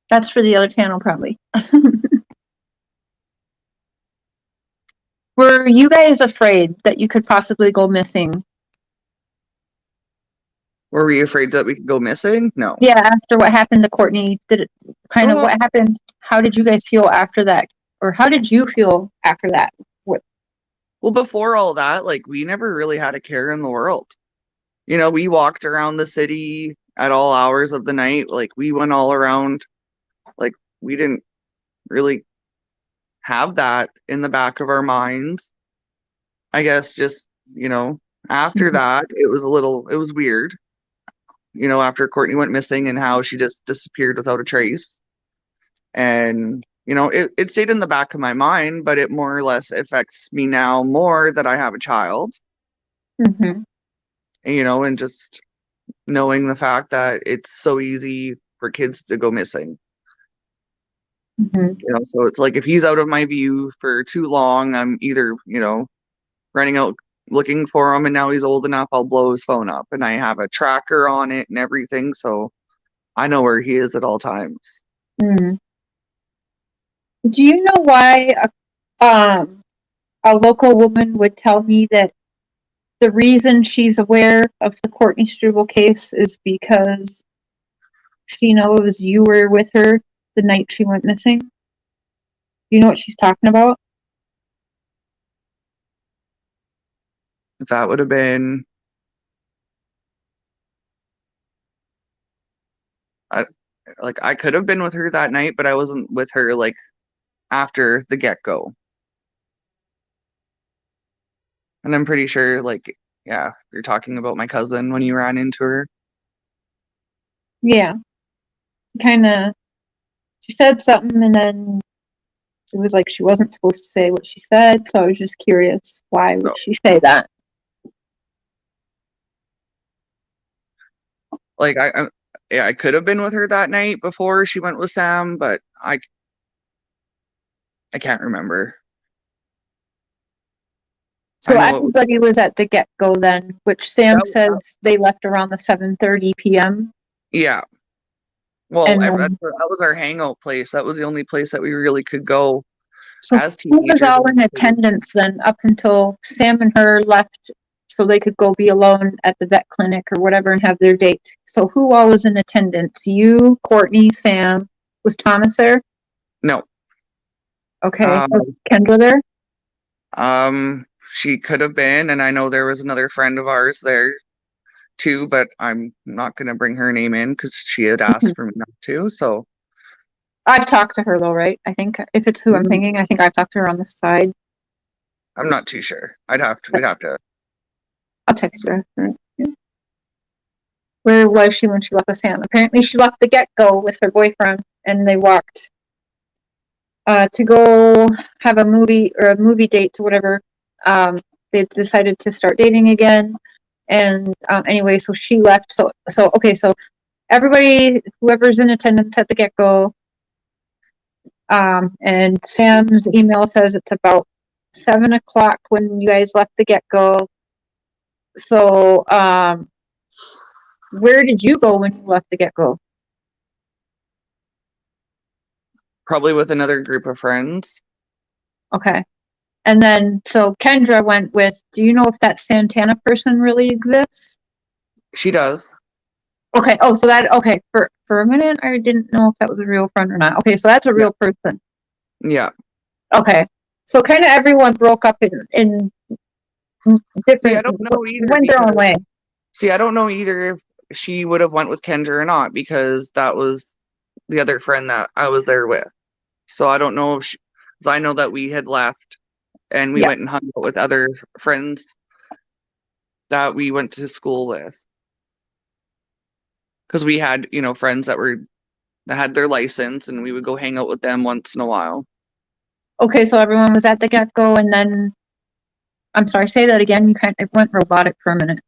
That's for the other channel, probably. Were you guys afraid that you could possibly go missing?
Were we afraid that we could go missing? No.
Yeah, after what happened to Courtney, did it kind of what happened? How did you guys feel after that? Or how did you feel after that?
Well, before all that, like, we never really had a care in the world. You know, we walked around the city at all hours of the night. Like, we went all around. Like, we didn't really have that in the back of our minds. I guess just, after that, it was weird, after Courtney went missing and how she just disappeared without a trace. And, it stayed in the back of my mind, but it more or less affects me now more that I have a child.
Mm-hmm.
And just knowing the fact that it's so easy for kids to go missing.
Mm-hmm.
So it's like if he's out of my view for too long, I'm either, running out looking for him, and now he's old enough, I'll blow his phone up, and I have a tracker on it and everything, so I know where he is at all times.
Mm. Do you know why a local woman would tell me that the reason she's aware of the Courtney Strubel case is because she knows you were with her the night she went missing? Do you know what she's talking about?
That would have been I could have been with her that night, but I wasn't with her like after the get-go. And I'm pretty sure, like, yeah, you're talking about my cousin when you ran into her.
Yeah. She said something and then it was like she wasn't supposed to say what she said, so I was just curious, why would she say that?
Like, I could have been with her that night before she went with Sam, but I can't remember.
So everybody was at the get-go then, which Sam says they left around the 7:30 p.m.
Yeah. Well,
And
that was our hangout place. That was the only place that we really could go
so
as
who was
teenagers.
all in attendance then up until Sam and her left so they could go be alone at the vet clinic or whatever and have their date? So who all was in attendance? You, Courtney, Sam. Was Thomas there?
No.
Okay. Was Kendra there?
She could have been, and I know there was another friend of ours there too, but I'm not going to bring her name in because she had asked for me not to. So
I've talked to her though, right? I think if it's who I'm thinking, I think I've talked to her on the side.
I'm not too sure. We'd have to.
I'll text her. Where was she when she left with Sam? Apparently she left the get-go with her boyfriend and they walked to go have a movie date to whatever. They decided to start dating again. And anyway, so she left. So okay, so everybody, whoever's in attendance at the get-go, and Sam's email says it's about 7 o'clock when you guys left the get-go. So where did you go when you left the get-go?
Probably with another group of friends.
Okay. And then, so Kendra went with, do you know if that Santana person really exists?
She does.
Okay. Oh, so that, okay. For a minute, I didn't know if that was a real friend or not. Okay. So that's a real person.
Yeah.
Okay. So kind of everyone broke up in different,
See, I don't know either.
went their own way.
See, I don't know either if she would have went with Kendra or not, because that was the other friend that I was there with. So I don't know if she, 'cause I know that we had left and we went and hung out with other friends that we went to school with. Because we had, friends that had their license, and we would go hang out with them once in a while.
Okay. So everyone was at the get-go, and then, I'm sorry, say that again. It went robotic for a minute.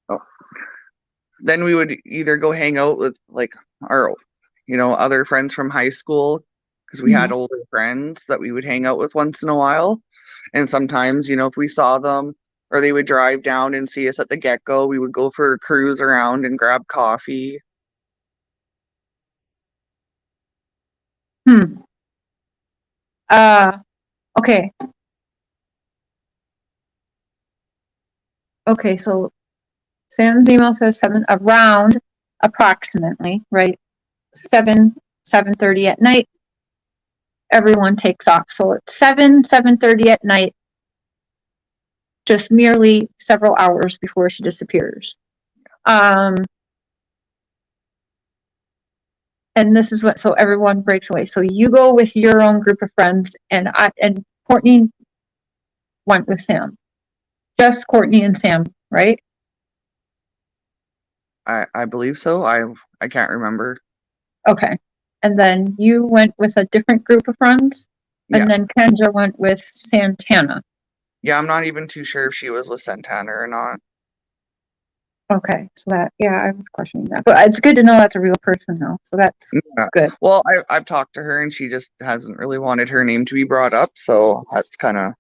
Oh. Then we would either go hang out with like our, other friends from high school, because we had older friends that we would hang out with once in a while. And sometimes, if we saw them or they would drive down and see us at the get-go, we would go for a cruise around and grab coffee.
Okay. Okay, so Sam's email says around approximately, right? 7:30 at night, everyone takes off. So it's 7:30 at night, just merely several hours before she disappears. And this is so everyone breaks away. So you go with your own group of friends, and Courtney went with Sam. Just Courtney and Sam, right?
I believe so. I can't remember.
Okay. And then you went with a different group of friends? And then Kendra went with Santana.
Yeah, I'm not even too sure if she was with Santana or not.
Okay, so I was questioning that. But it's good to know that's a real person, though. So that's good.
Well, I've talked to her, and she just hasn't really wanted her name to be brought up, so that's kind of...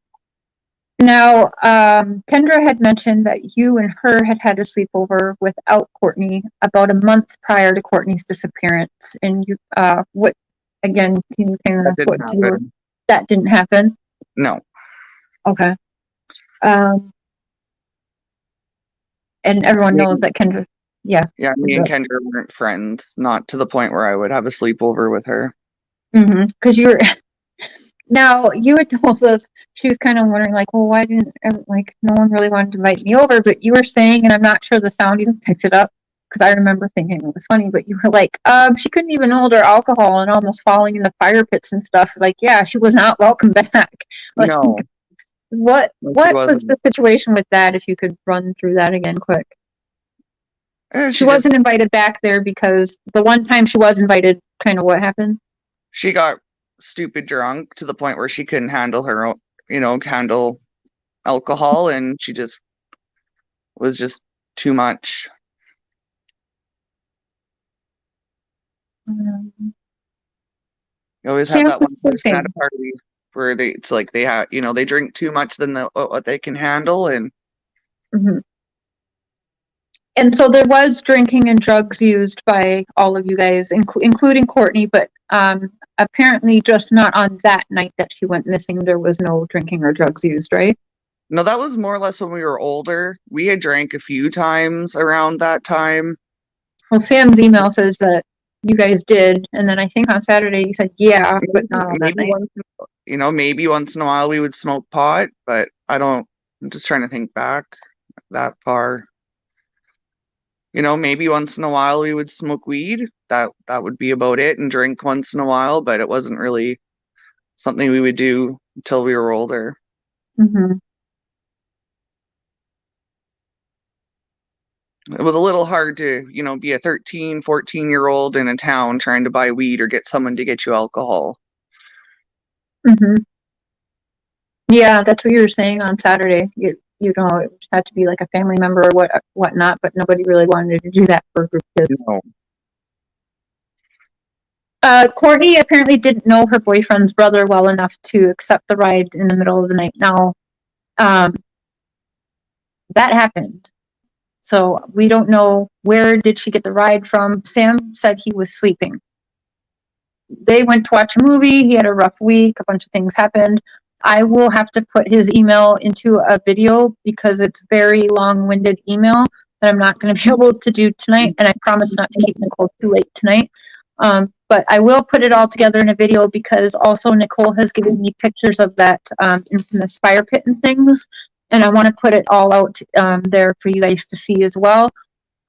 Now, Kendra had mentioned that you and her had a sleepover without Courtney about a month prior to Courtney's disappearance. And you, again, can you kind of that didn't happen?
No.
Okay. And everyone knows that Kendra,
Yeah, me and Kendra weren't friends, not to the point where I would have a sleepover with her.
Because you were... Now, you had told us, she was kind of wondering, like, well, why didn't, no one really wanted to invite me over, but you were saying, and I'm not sure the sound even picked it up, because I remember thinking it was funny, but you were like, she couldn't even hold her alcohol and almost falling in the fire pits and stuff. Like, yeah, she was not welcome back. Like,
no.
What was the situation with that, if you could run through that again quick? She wasn't invited back there because the one time she was invited, kind of what happened?
She got stupid drunk to the point where she couldn't handle her, handle alcohol, and she was just too much. You always have that one person at a party where they drink too much than what they can handle, and
And so there was drinking and drugs used by all of you guys, including Courtney, but apparently just not on that night that she went missing. There was no drinking or drugs used, right?
No, that was more or less when we were older. We had drank a few times around that time.
Well, Sam's email says that you guys did, and then I think on Saturday you said, yeah, but not on that night.
Maybe once in a while we would smoke pot, but I'm just trying to think back that far. Maybe once in a while we would smoke weed. That would be about it, and drink once in a while, but it wasn't really something we would do until we were older. It was a little hard to, be a 13, 14-year-old in a town trying to buy weed or get someone to get you alcohol.
Yeah, that's what you were saying on Saturday. It had to be like a family member or whatnot, but nobody really wanted to do that for a group of kids.
No.
Courtney apparently didn't know her boyfriend's brother well enough to accept the ride in the middle of the night. Now, that happened. So we don't know where did she get the ride from. Sam said he was sleeping. they went to watch a movie. He had a rough week. A bunch of things happened. I will have to put his email into a video because it's very long-winded email that I'm not going to be able to do tonight. And I promise not to keep Nicole too late tonight. But I will put it all together in a video because also Nicole has given me pictures of that infamous fire pit and things. And I want to put it all out there for you guys to see as well.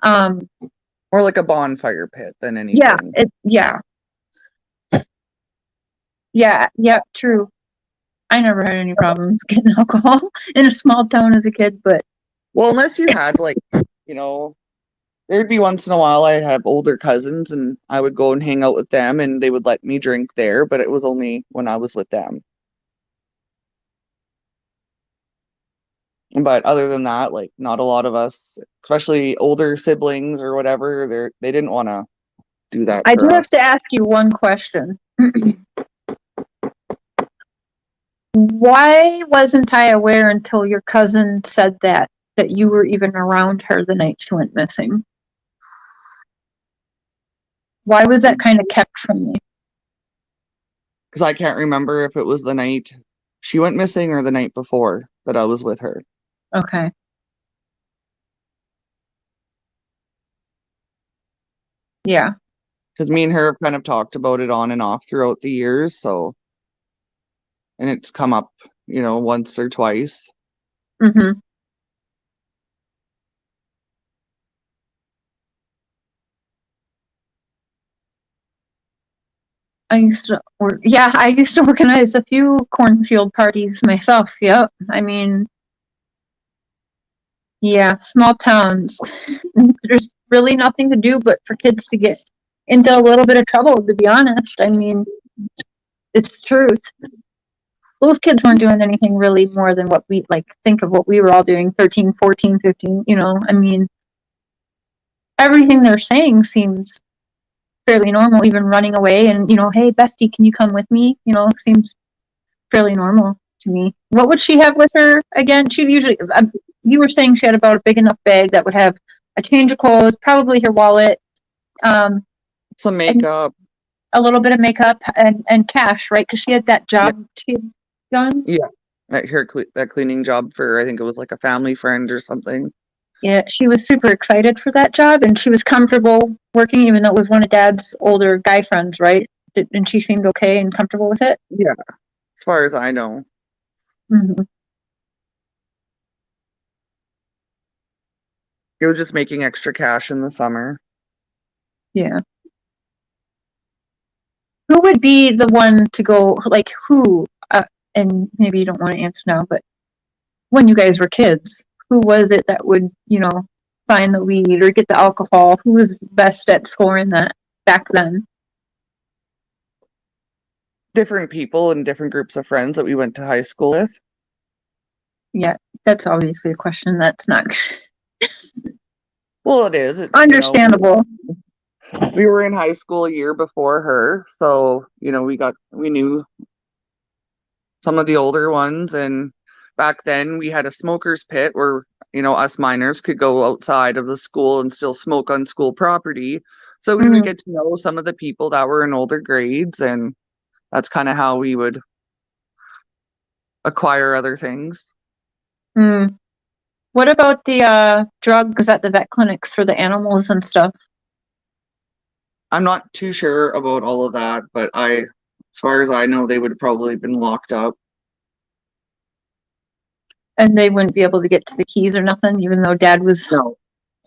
More like a bonfire pit than anything.
Yeah, true. I never had any problems getting alcohol in a small town as a kid, but
Well, unless you had like, you know, there'd be once in a while I'd have older cousins and I would go and hang out with them and they would let me drink there, but it was only when I was with them. But other than that, like not a lot of us, especially older siblings or whatever, they didn't want to do that
I
for
do
us.
have to ask you one question. Why wasn't I aware until your cousin said that you were even around her the night she went missing? Why was that kind of kept from me?
Because I can't remember if it was the night she went missing or the night before that I was with her.
Okay. Yeah.
Because me and her have kind of talked about it on and off throughout the years, so, and it's come up, you know, once or twice.
Mm-hmm. I used to organize a few cornfield parties myself. Yep. I mean, yeah, small towns. There's really nothing to do but for kids to get into a little bit of trouble, to be honest. I mean, it's truth. Those kids weren't doing anything really more than what we think of what we were all doing, 13, 14, 15, you know. I mean, everything they're saying seems fairly normal, even running away and, you know, hey, bestie, can you come with me? You know, seems fairly normal to me. What would she have with her again? She'd usually, you were saying she had about a big enough bag that would have a change of clothes, probably her wallet,
Some makeup.
a little bit of makeup and cash, right? Because she had that job she had done.
Yeah. That cleaning job for, I think it was like a family friend or something.
Yeah, she was super excited for that job and she was comfortable working, even though it was one of Dad's older guy friends, right? And she seemed okay and comfortable with it?
Yeah, as far as I know.
Mm-hmm.
It was just making extra cash in the summer.
Yeah. Who would be the one to go, like, who, and maybe you don't want to answer now, but when you guys were kids, who was it that would, you know, find the weed or get the alcohol? Who was best at scoring that back then?
Different people and different groups of friends that we went to high school with.
Yeah, that's obviously a question that's not
Well, it is. It's,
understandable.
you know, we were in high school a year before her, so, you know, we knew some of the older ones, and back then we had a smoker's pit where, you know, us minors could go outside of the school and still smoke on school property. So we would get to know some of the people that were in older grades, and that's kind of how we would acquire other things.
Mm. What about the drugs at the vet clinics for the animals and stuff?
I'm not too sure about all of that, but as far as I know, they would have probably been locked up.
And they wouldn't be able to get to the keys or nothing, even though Dad was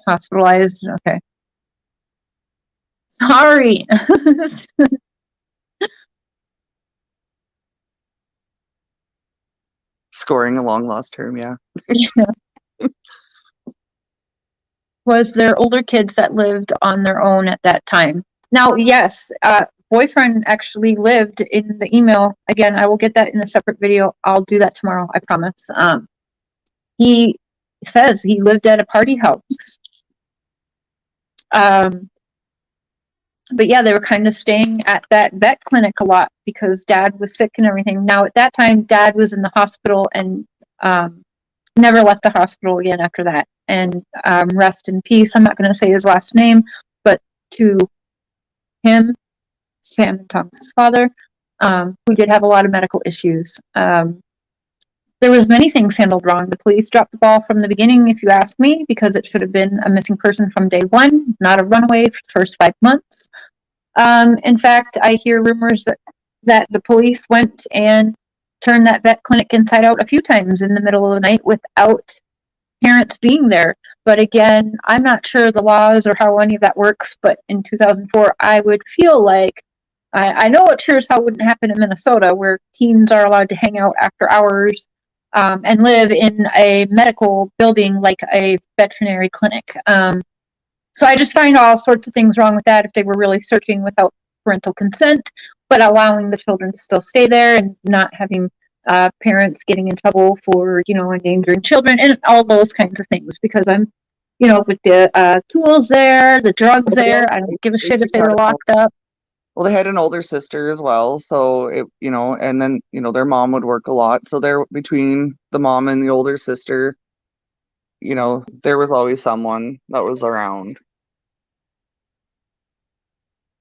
hospitalized? Okay. Sorry.
Scoring a long lost term, yeah.
Was there older kids that lived on their own at that time? Now, yes, boyfriend actually lived in the email. Again, I will get that in a separate video. I'll do that tomorrow, I promise. He says he lived at a party house. But yeah, they were kind of staying at that vet clinic a lot because Dad was sick and everything. Now, at that time, Dad was in the hospital and never left the hospital again after that. And rest in peace. I'm not going to say his last name, but to him, Sam and Thomas's father, who did have a lot of medical issues. There was many things handled wrong. The police dropped the ball from the beginning, if you ask me, because it should have been a missing person from day one, not a runaway for the first 5 months. In fact, I hear rumors that the police went and turned that vet clinic inside out a few times in the middle of the night without parents being there. But again, I'm not sure the laws or how any of that works, but in 2004, I would feel like I know it sure as hell wouldn't happen in Minnesota, where teens are allowed to hang out after hours and live in a medical building like a veterinary clinic. So I just find all sorts of things wrong with that if they were really searching without parental consent, but allowing the children to still stay there and not having parents getting in trouble for, endangering children and all those kinds of things. Because I'm, with the tools there, the drugs there, I don't give a shit if they were locked up.
Well, they had an older sister as well, so and then their mom would work a lot, so they're between the mom and the older sister. There was always someone that was around.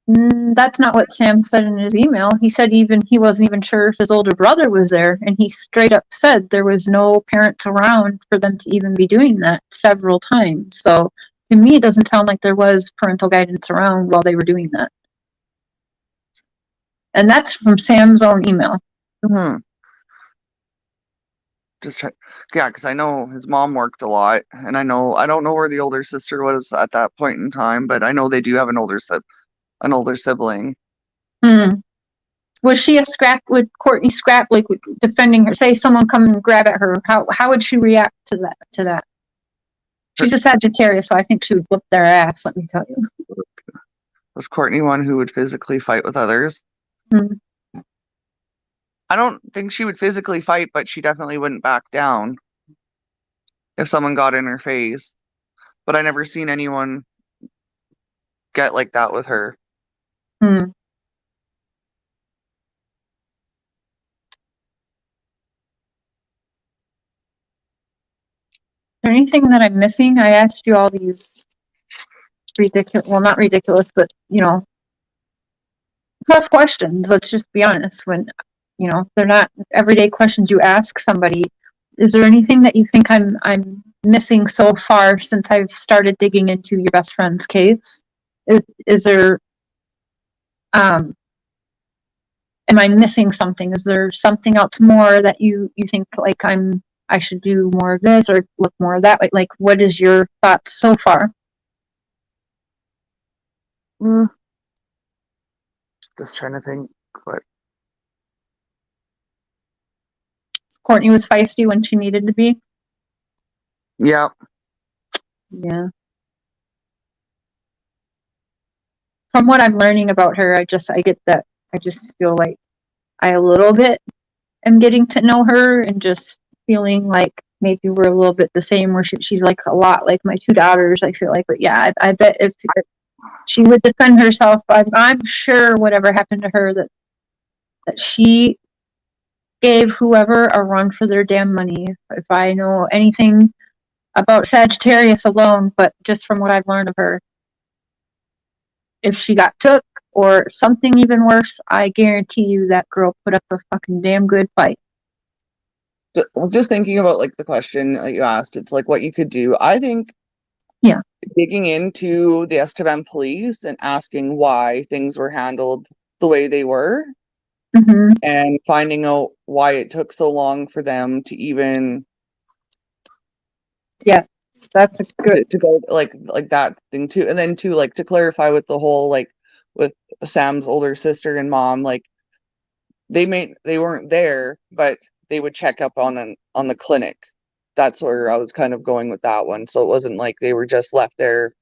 That's not what Sam said in his email. He said he wasn't even sure if his older brother was there, and he straight up said there was no parents around for them to even be doing that several times. So to me, it doesn't sound like there was parental guidance around while they were doing that. And that's from Sam's own email.
Mm-hmm. Just try, yeah, because I know his mom worked a lot, and I don't know where the older sister was at that point in time, but I know they do have an older sibling.
Was she a scrap? Would Courtney scrap, like defending her? Say someone come and grab at her, how would she react to that? She's a Sagittarius, so I think she would whip their ass. Let me tell you.
Was Courtney one who would physically fight with others? I don't think she would physically fight, but she definitely wouldn't back down if someone got in her face. But I never seen anyone get like that with her.
Is there anything that I'm missing? I asked you all these ridiculous, well, not ridiculous, but, tough questions. Let's just be honest. When, they're not everyday questions you ask somebody. Is there anything that you think I'm missing so far since I've started digging into your best friend's case? Is there, am I missing something? Is there something else more that you think like I should do more of this or look more of that way? Like, what is your thoughts so far?
Just trying to think. What?
Courtney was feisty when she needed to be.
Yeah.
Yeah. From what I'm learning about her, I get that I just feel like I a little bit am getting to know her and just feeling like maybe we're a little bit the same, where she's like a lot like my two daughters, I feel like. But yeah, I bet if she would defend herself, I'm sure whatever happened to her that she gave whoever a run for their damn money. If I know anything about Sagittarius alone, but just from what I've learned of her, if she got took or something even worse, I guarantee you that girl put up a fucking damn good fight.
Just thinking about like the question that you asked, it's like what you could do. I think digging into the Estevan police and asking why things were handled the way they were, and finding out why it took so long for them to even
that's a good
to go like that thing too. And then to clarify with the whole like with Sam's older sister and mom, like they weren't there, but they would check up on the clinic. That's where I was kind of going with that one. So it wasn't like they were just left there.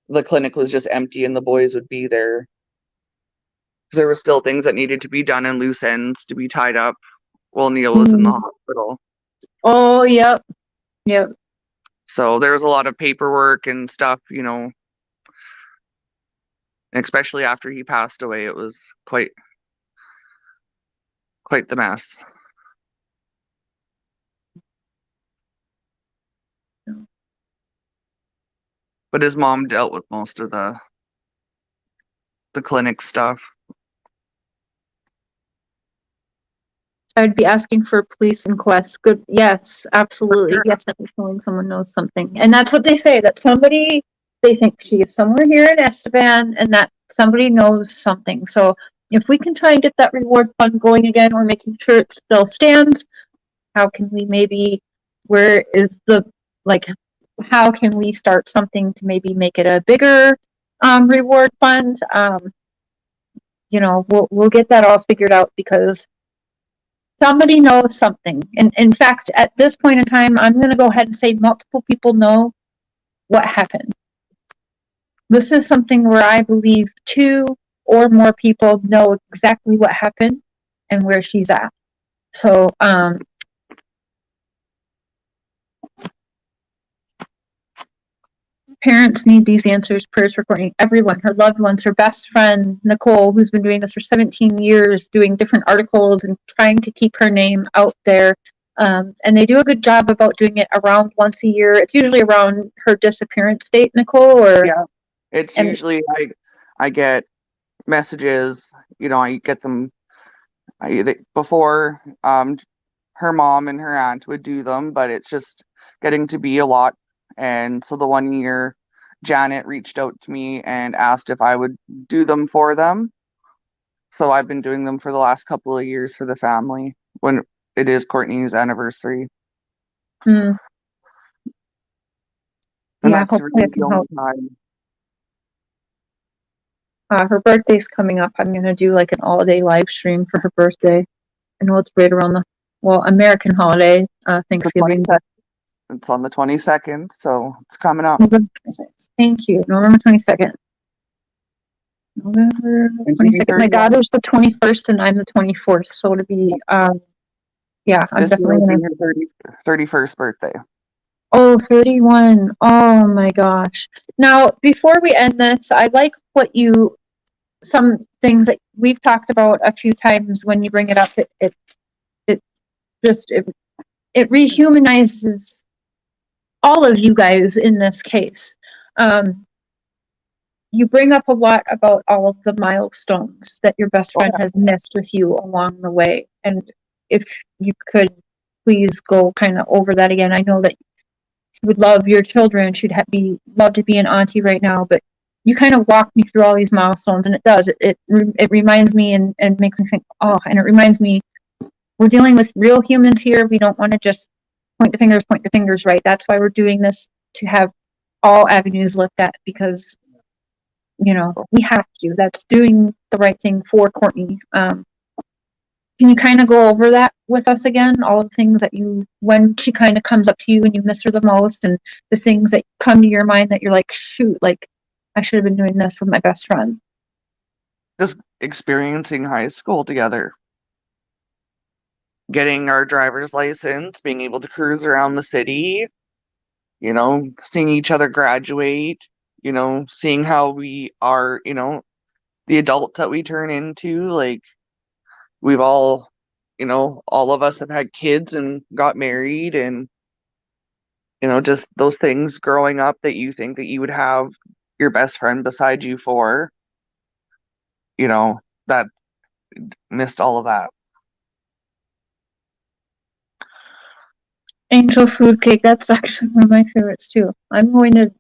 The clinic was just empty and the boys would be there. Because there were still things that needed to be done and loose ends to be tied up while Neil was in the hospital.
Oh, yep.
So there was a lot of paperwork and stuff, and especially after he passed away, it was quite the mess. But his mom dealt with most of the the clinic stuff.
I'd be asking for police inquest. Good. Yes, absolutely.
Sure.
Yes, that was showing someone knows something. And that's what they say, that somebody, they think she is somewhere here in Esteban and that somebody knows something. So if we can try and get that reward fund going again, we're making sure it still stands. How can we maybe, where is the, like, how can we start something to maybe make it a bigger reward fund? You know, we'll get that all figured out because somebody knows something. And in fact, at this point in time, I'm going to go ahead and say multiple people know what happened. This is something where I believe 2 or more people know exactly what happened and where she's at. So, parents need these answers. Prayers for Courtney. Everyone, her loved ones, her best friend, Nicole, who's been doing this for 17 years, doing different articles and trying to keep her name out there. And they do a good job about doing it around once a year. It's usually around her disappearance date, Nicole, or
Yeah, it's
and
usually I get messages, I get them before her mom and her aunt would do them, but it's just getting to be a lot. And so the one year Janet reached out to me and asked if I would do them for them. So I've been doing them for the last couple of years for the family when it is Courtney's anniversary.
mm,
And
yeah,
that's
hopefully
really
I
the
can
only
help.
time.
Her birthday's coming up. I'm gonna do like an all-day live stream for her birthday. I know it's right around the American holiday,
The
Thanksgiving.
22nd. It's on the 22nd, so it's coming up.
November 22nd. Thank you. November 22nd. November
And she'll be
22nd. My
31.
daughter's the 21st and I'm the 24th. So to be, yeah, I'm
This year
definitely
will be
gonna.
her 31st birthday.
Oh, 31. Oh my gosh. Now, before we end this, I like some things that we've talked about a few times when you bring it up. It just, it rehumanizes all of you guys in this case. You bring up a lot about all of the milestones that your best friend has missed with you along the way. And if you could please go kind of over that again. I know that you would love your children. She'd love to be an auntie right now, but you kind of walk me through all these milestones, and it does. It reminds me and makes me think, oh, and it reminds me we're dealing with real humans here. We don't want to just point the fingers, right? That's why we're doing this, to have all avenues looked at, because we have to. That's doing the right thing for Courtney. Can you kind of go over that with us again? All the things that when she kind of comes up to you and you miss her the most, and the things that come to your mind that you're like, shoot, like I should have been doing this with my best friend.
Just experiencing high school together. Getting our driver's license, being able to cruise around the city, seeing each other graduate, seeing how we are, the adults that we turn into. Like, we've all of us have had kids and got married, and just those things growing up that you think that you would have your best friend beside you for, that missed all of that.
Angel food cake, that's actually one of my favorites too. I'm going to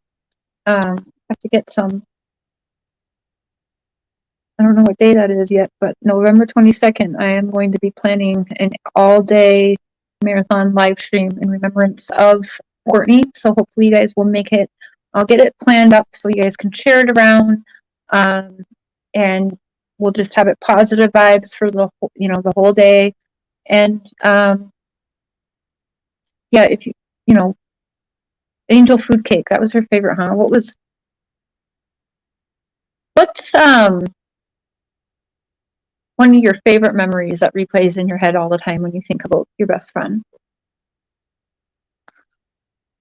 have to get some. I don't know what day that is yet, but November 22nd, I am going to be planning an all-day marathon live stream in remembrance of Courtney. So hopefully you guys will make it. I'll get it planned up so you guys can share it around, and we'll just have it positive vibes for the whole day. And yeah, if angel food cake, that was her favorite, huh? What's one of your favorite memories that replays in your head all the time when you think about your best friend?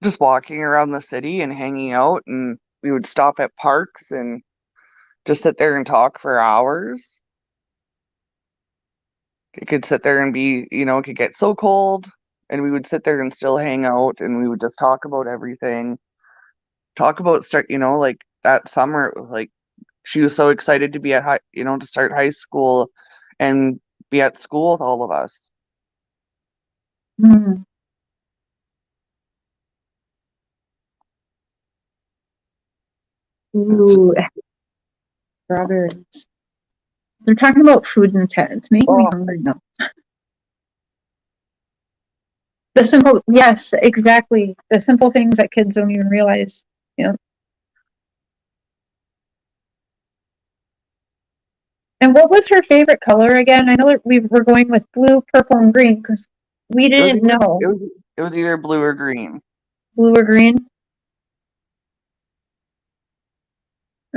Just walking around the city and hanging out, and we would stop at parks and just sit there and talk for hours. It could sit there and be, it could get so cold, and we would sit there and still hang out, and we would just talk about everything. Talk about like that summer, like she was so excited to be at to start high school and be at school with all of us.
Mm. Ooh, strawberries. They're talking about food in the chat. It's making me hungry now. The simple, yes, exactly. The simple things that kids don't even realize. Yeah. And what was her favorite color again? I know that we were going with blue, purple, and green because we didn't know.
It was either blue or green.
Blue or green?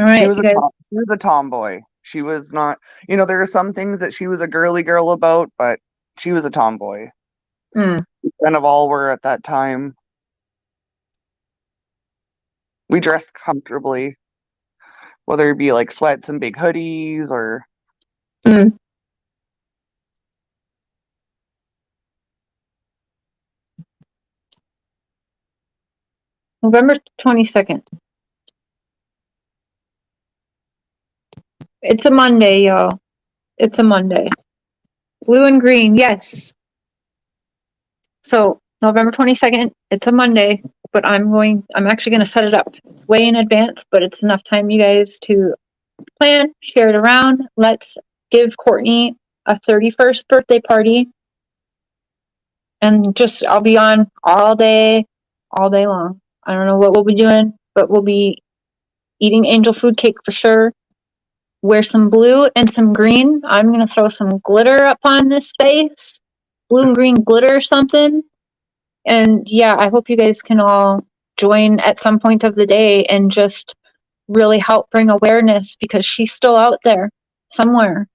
All right,
She was
you guys.
she was a tomboy. She was not, there are some things that she was a girly girl about, but she was a tomboy.
Mm.
We kind of all were at that time. We dressed comfortably, whether it be like sweats and big hoodies or.
Mm. November 22nd. It's a Monday, y'all. It's a Monday. Blue and green, yes. So November 22nd, it's a Monday, but I'm actually going to set it up way in advance, but it's enough time you guys to plan, share it around. Let's give Courtney a 31st birthday party. And I'll be on all day long. I don't know what we'll be doing, but we'll be eating angel food cake for sure. Wear some blue and some green. I'm going to throw some glitter up on this face. Blue and green glitter or something. And yeah, I hope you guys can all join at some point of the day and just really help bring awareness because she's still out there somewhere.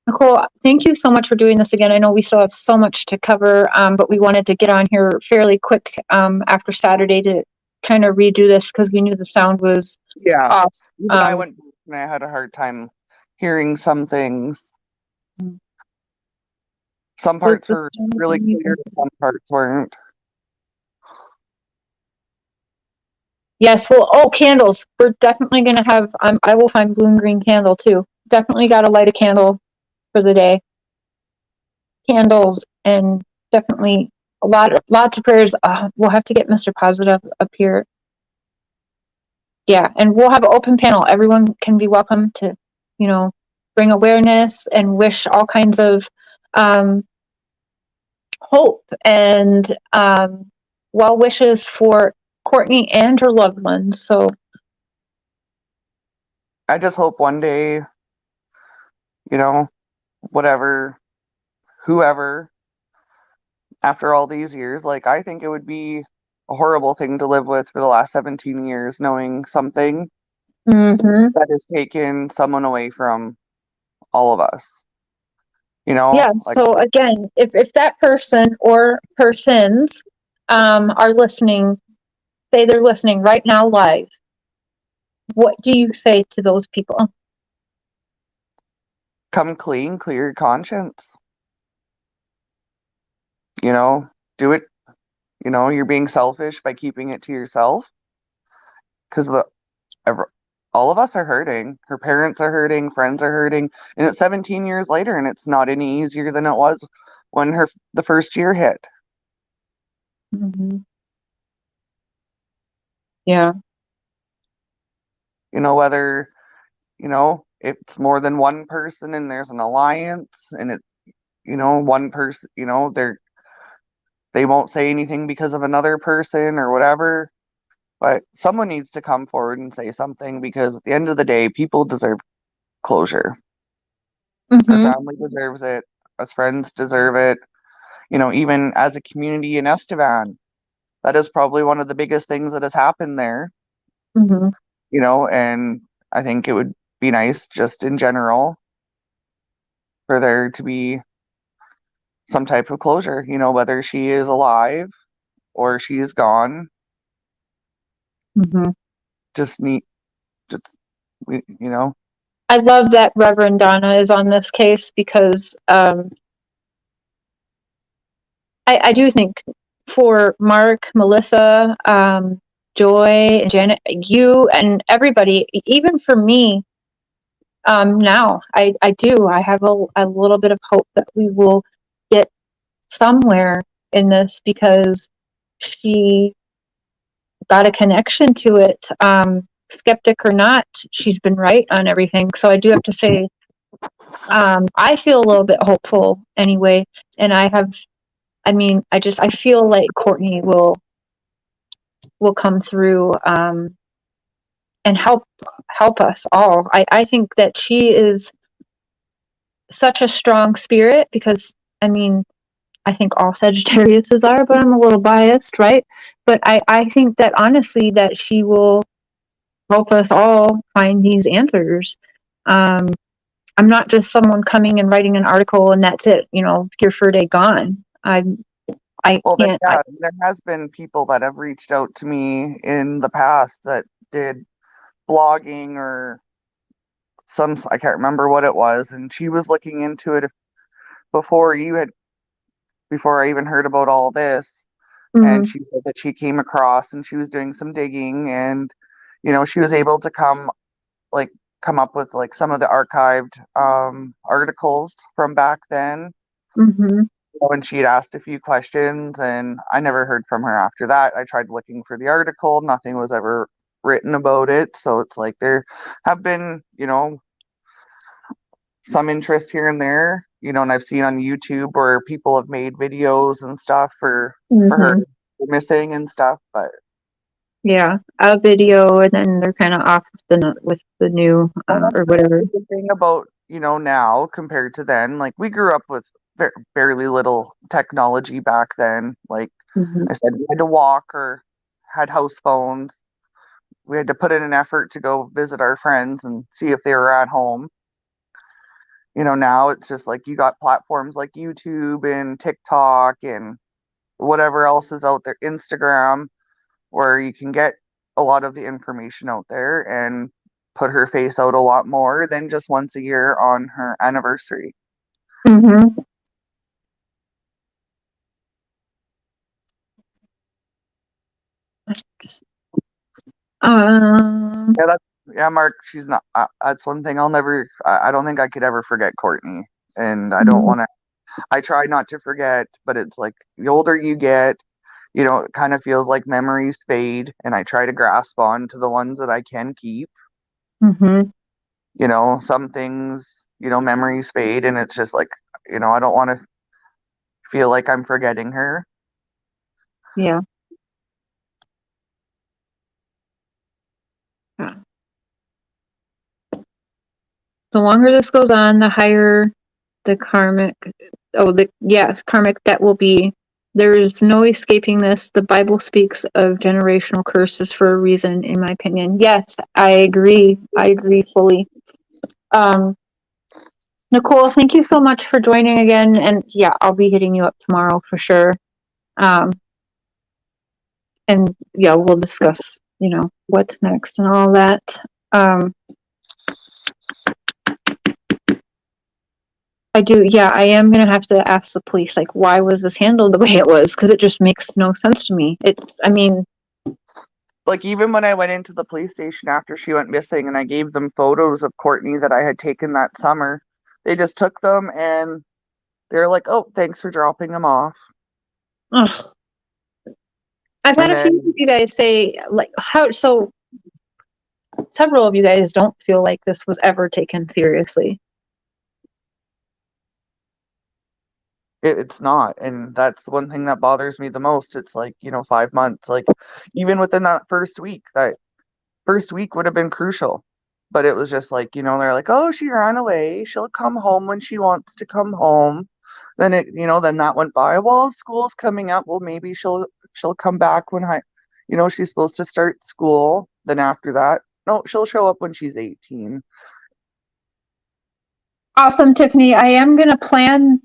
Nicole, thank you so much for doing this again. I know we still have so much to cover, but we wanted to get on here fairly quick after Saturday to kind of redo this because we knew the sound was off.
I went and I had a hard time hearing some things. Some parts were really clear, some parts weren't.
Yes, well, candles. We're definitely going to have, I will find blue and green candle too. Definitely got to light a candle for the day. Candles and definitely lots of prayers. We'll have to get Mr. Positive up here. Yeah, and we'll have an open panel. Everyone can be welcome to, bring awareness and wish all kinds of hope and well wishes for Courtney and her loved ones. So
I just hope one day, whoever, after all these years, like I think it would be a horrible thing to live with for the last 17 years, knowing something that has taken someone away from all of us.
Yeah, so again, if that person or persons are listening, say they're listening right now live, what do you say to those people?
Come clean, clear your conscience. Do it. You're being selfish by keeping it to yourself. Because all of us are hurting. Her parents are hurting, friends are hurting, and it's 17 years later, and it's not any easier than it was when the first year hit.
Mm-hmm. Yeah.
Whether it's more than one person and there's an alliance, and it, one person, they won't say anything because of another person or whatever. But someone needs to come forward and say something because at the end of the day, people deserve closure.
Mm-hmm.
Our family deserves it. Us friends deserve it. Even as a community in Estevan, that is probably one of the biggest things that has happened there.
Mm-hmm.
And I think it would be nice just in general for there to be some type of closure, whether she is alive or she is gone.
Mm-hmm.
I
love that Reverend Donna is on this case because I do think for Mark, Melissa, Joy and Janet, you and everybody, even for me, now I have a little bit of hope that we will get somewhere in this because she got a connection to it. Skeptic or not, she's been right on everything. So I do have to say, I feel a little bit hopeful anyway. And I feel like Courtney will come through, and help us all. I think that she is such a strong spirit because, I think all Sagittariuses are, but I'm a little biased, right? But I think that honestly that she will help us all find these answers. I'm not just someone coming and writing an article and that's it, here for a day, gone.
Well,
Can't.
there has been people that have reached out to me in the past that did blogging or I can't remember what it was, and she was looking into it before before I even heard about all this. And she said that she came across and she was doing some digging, and she was able to come up with like some of the archived articles from back then. When she had asked a few questions, and I never heard from her after that. I tried looking for the article, nothing was ever written about it. So it's like there have been, some interest here and there, and I've seen on YouTube where people have made videos and stuff for her missing and stuff, but
yeah, a video, and then they're kind of off with the new or whatever.
The thing about now compared to then, like we grew up with barely little technology back then. Like I said, we had to walk or had house phones. We had to put in an effort to go visit our friends and see if they were at home. Now it's just like you got platforms like YouTube and TikTok and whatever else is out there, Instagram, where you can get a lot of the information out there and put her face out a lot more than just once a year on her anniversary. Mark, she's not, that's one thing I don't think I could ever forget Courtney, and I don't want to, I try not to forget, but it's like the older you get, it kind of feels like memories fade, and I try to grasp on to the ones that I can keep. Some things, memories fade, and it's just like, I don't want to feel like I'm forgetting her.
Yeah. The longer this goes on, the higher the karmic that will be. There is no escaping this. The Bible speaks of generational curses for a reason, in my opinion. Yes, I agree. I agree fully. Nicole, thank you so much for joining again. And yeah, I'll be hitting you up tomorrow for sure. And yeah, we'll discuss, what's next and all that. I am going to have to ask the police, like, why was this handled the way it was? Because it just makes no sense to me.
Like, even when I went into the police station after she went missing and I gave them photos of Courtney that I had taken that summer, they just took them and they're like, oh, thanks for dropping them off.
Ugh. I've had a few of you guys say, like, several of you guys don't feel like this was ever taken seriously.
It's not, and that's the one thing that bothers me the most. It's like 5 months, like even within that first week would have been crucial, but it was just like they're like, oh, she ran away, she'll come home when she wants to come home. Then then that went by. Well, school's coming up, well, maybe she'll come back when she's supposed to start school. Then after that, no, she'll show up when she's 18.
Awesome, Tiffany. I am gonna plan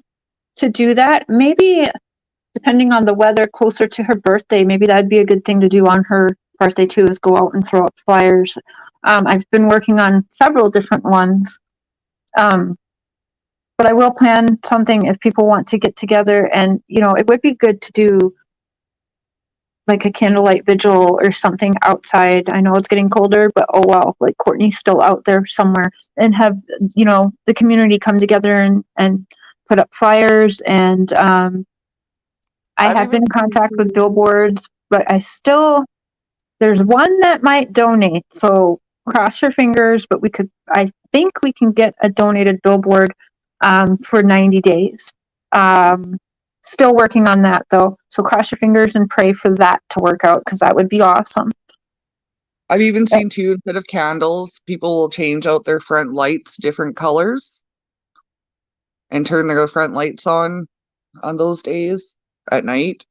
to do that, maybe depending on the weather, closer to her birthday. Maybe that'd be a good thing to do on her birthday too, is go out and throw up flyers. I've been working on several different ones, but I will plan something if people want to get together. And it would be good to do like a candlelight vigil or something outside. I know it's getting colder, but oh well, like Courtney's still out there somewhere, and have, you know, the community come together and put up flyers. And I
I've
have been
even
in contact with billboards, but there's one that might donate. So cross your fingers, but I think we can get a donated billboard for 90 days. Still working on that though. So cross your fingers and pray for that to work out, because that would be awesome.
I've even seen too, instead of candles, people will change out their front lights different colors and turn their front lights on those days at night.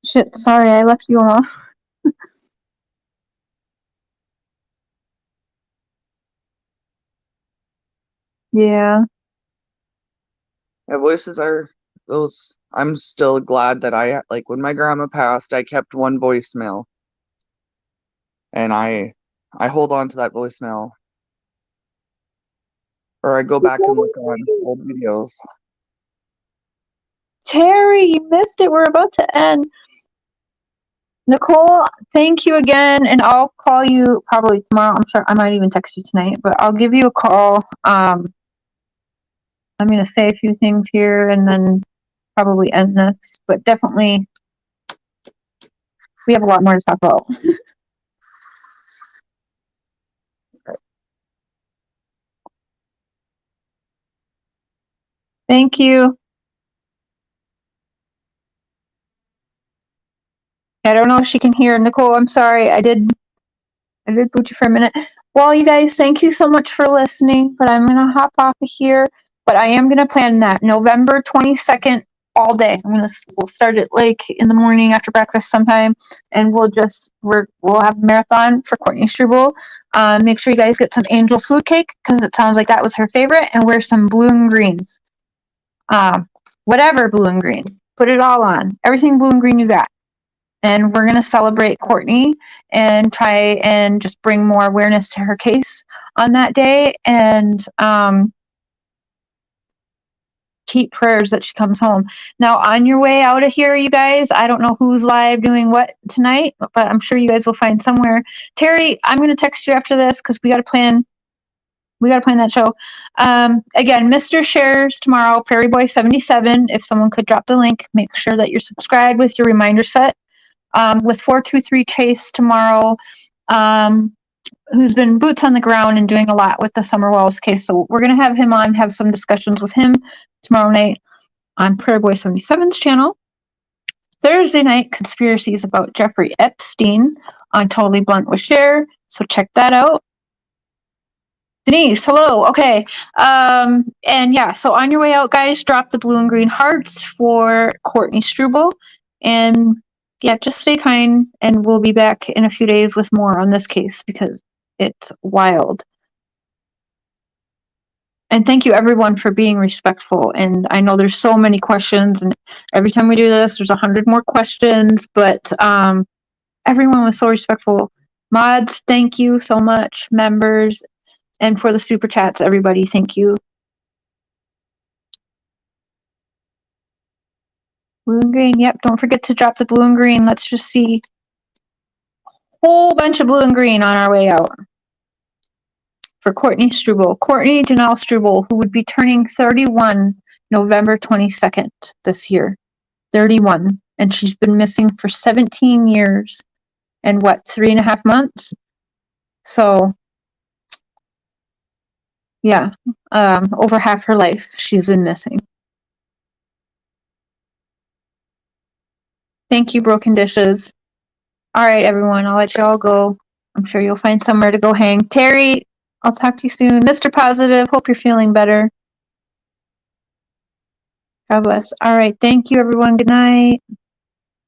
Shit, sorry, I left you off. Yeah.
My voices are those. I'm still glad that like when my grandma passed, I kept one voicemail, and I hold on to that voicemail, or I go back and look on old videos.
Terry, you missed it. We're about to end. Nicole, thank you again, and I'll call you probably tomorrow. I'm sure I might even text you tonight, but I'll give you a call. I'm going to say a few things here and then probably end this, but definitely we have a lot more to talk about. Thank you. I don't know if she can hear. Nicole, I'm sorry. I did boot you for a minute. Well, you guys, thank you so much for listening, but I'm going to hop off of here. But I am going to plan that November 22nd all day. We'll start it like in the morning after breakfast sometime, and we'll have a marathon for Courtney Strubel. Make sure you guys get some angel food cake, because it sounds like that was her favorite, and wear some blue and greens. Whatever blue and green. Put it all on. Everything blue and green you got. And we're going to celebrate Courtney and try and just bring more awareness to her case on that day, and keep prayers that she comes home. Now, on your way out of here, you guys, I don't know who's live doing what tonight, but I'm sure you guys will find somewhere. Terry, I'm going to text you after this, because we got to plan that show. Again, Mr. Shares tomorrow, Prairie Boy 77. If someone could drop the link, make sure that you're subscribed with your reminder set. With 423 Chase tomorrow, who's been boots on the ground and doing a lot with the Summer Wells case. So we're going to have him on, have some discussions with him tomorrow night on Prairie Boy 77's channel. Thursday night, conspiracies about Jeffrey Epstein on Totally Blunt with Cher. So check that out. Denise, hello. Okay. And yeah, so on your way out, guys, drop the blue and green hearts for Courtney Strubel. And yeah, just stay kind, and we'll be back in a few days with more on this case, because it's wild. And thank you everyone for being respectful. And I know there's so many questions, and every time we do this, there's 100 more questions, but everyone was so respectful. Mods, thank you so much. Members, and for the super chats, everybody, thank you. Blue and green, yep, don't forget to drop the blue and green. Let's just see. Whole bunch of blue and green on our way out. For Courtney Strubel. Courtney Janelle Strubel, who would be turning 31 November 22nd this year. 31. And she's been missing for 17 years and 3.5 months? So, yeah, over half her life she's been missing. Thank you, Broken Dishes. All right, everyone, I'll let you all go. I'm sure you'll find somewhere to go hang. Terry, I'll talk to you soon. Mr. Positive, hope you're feeling better. God bless. All right, thank you, everyone. Good night.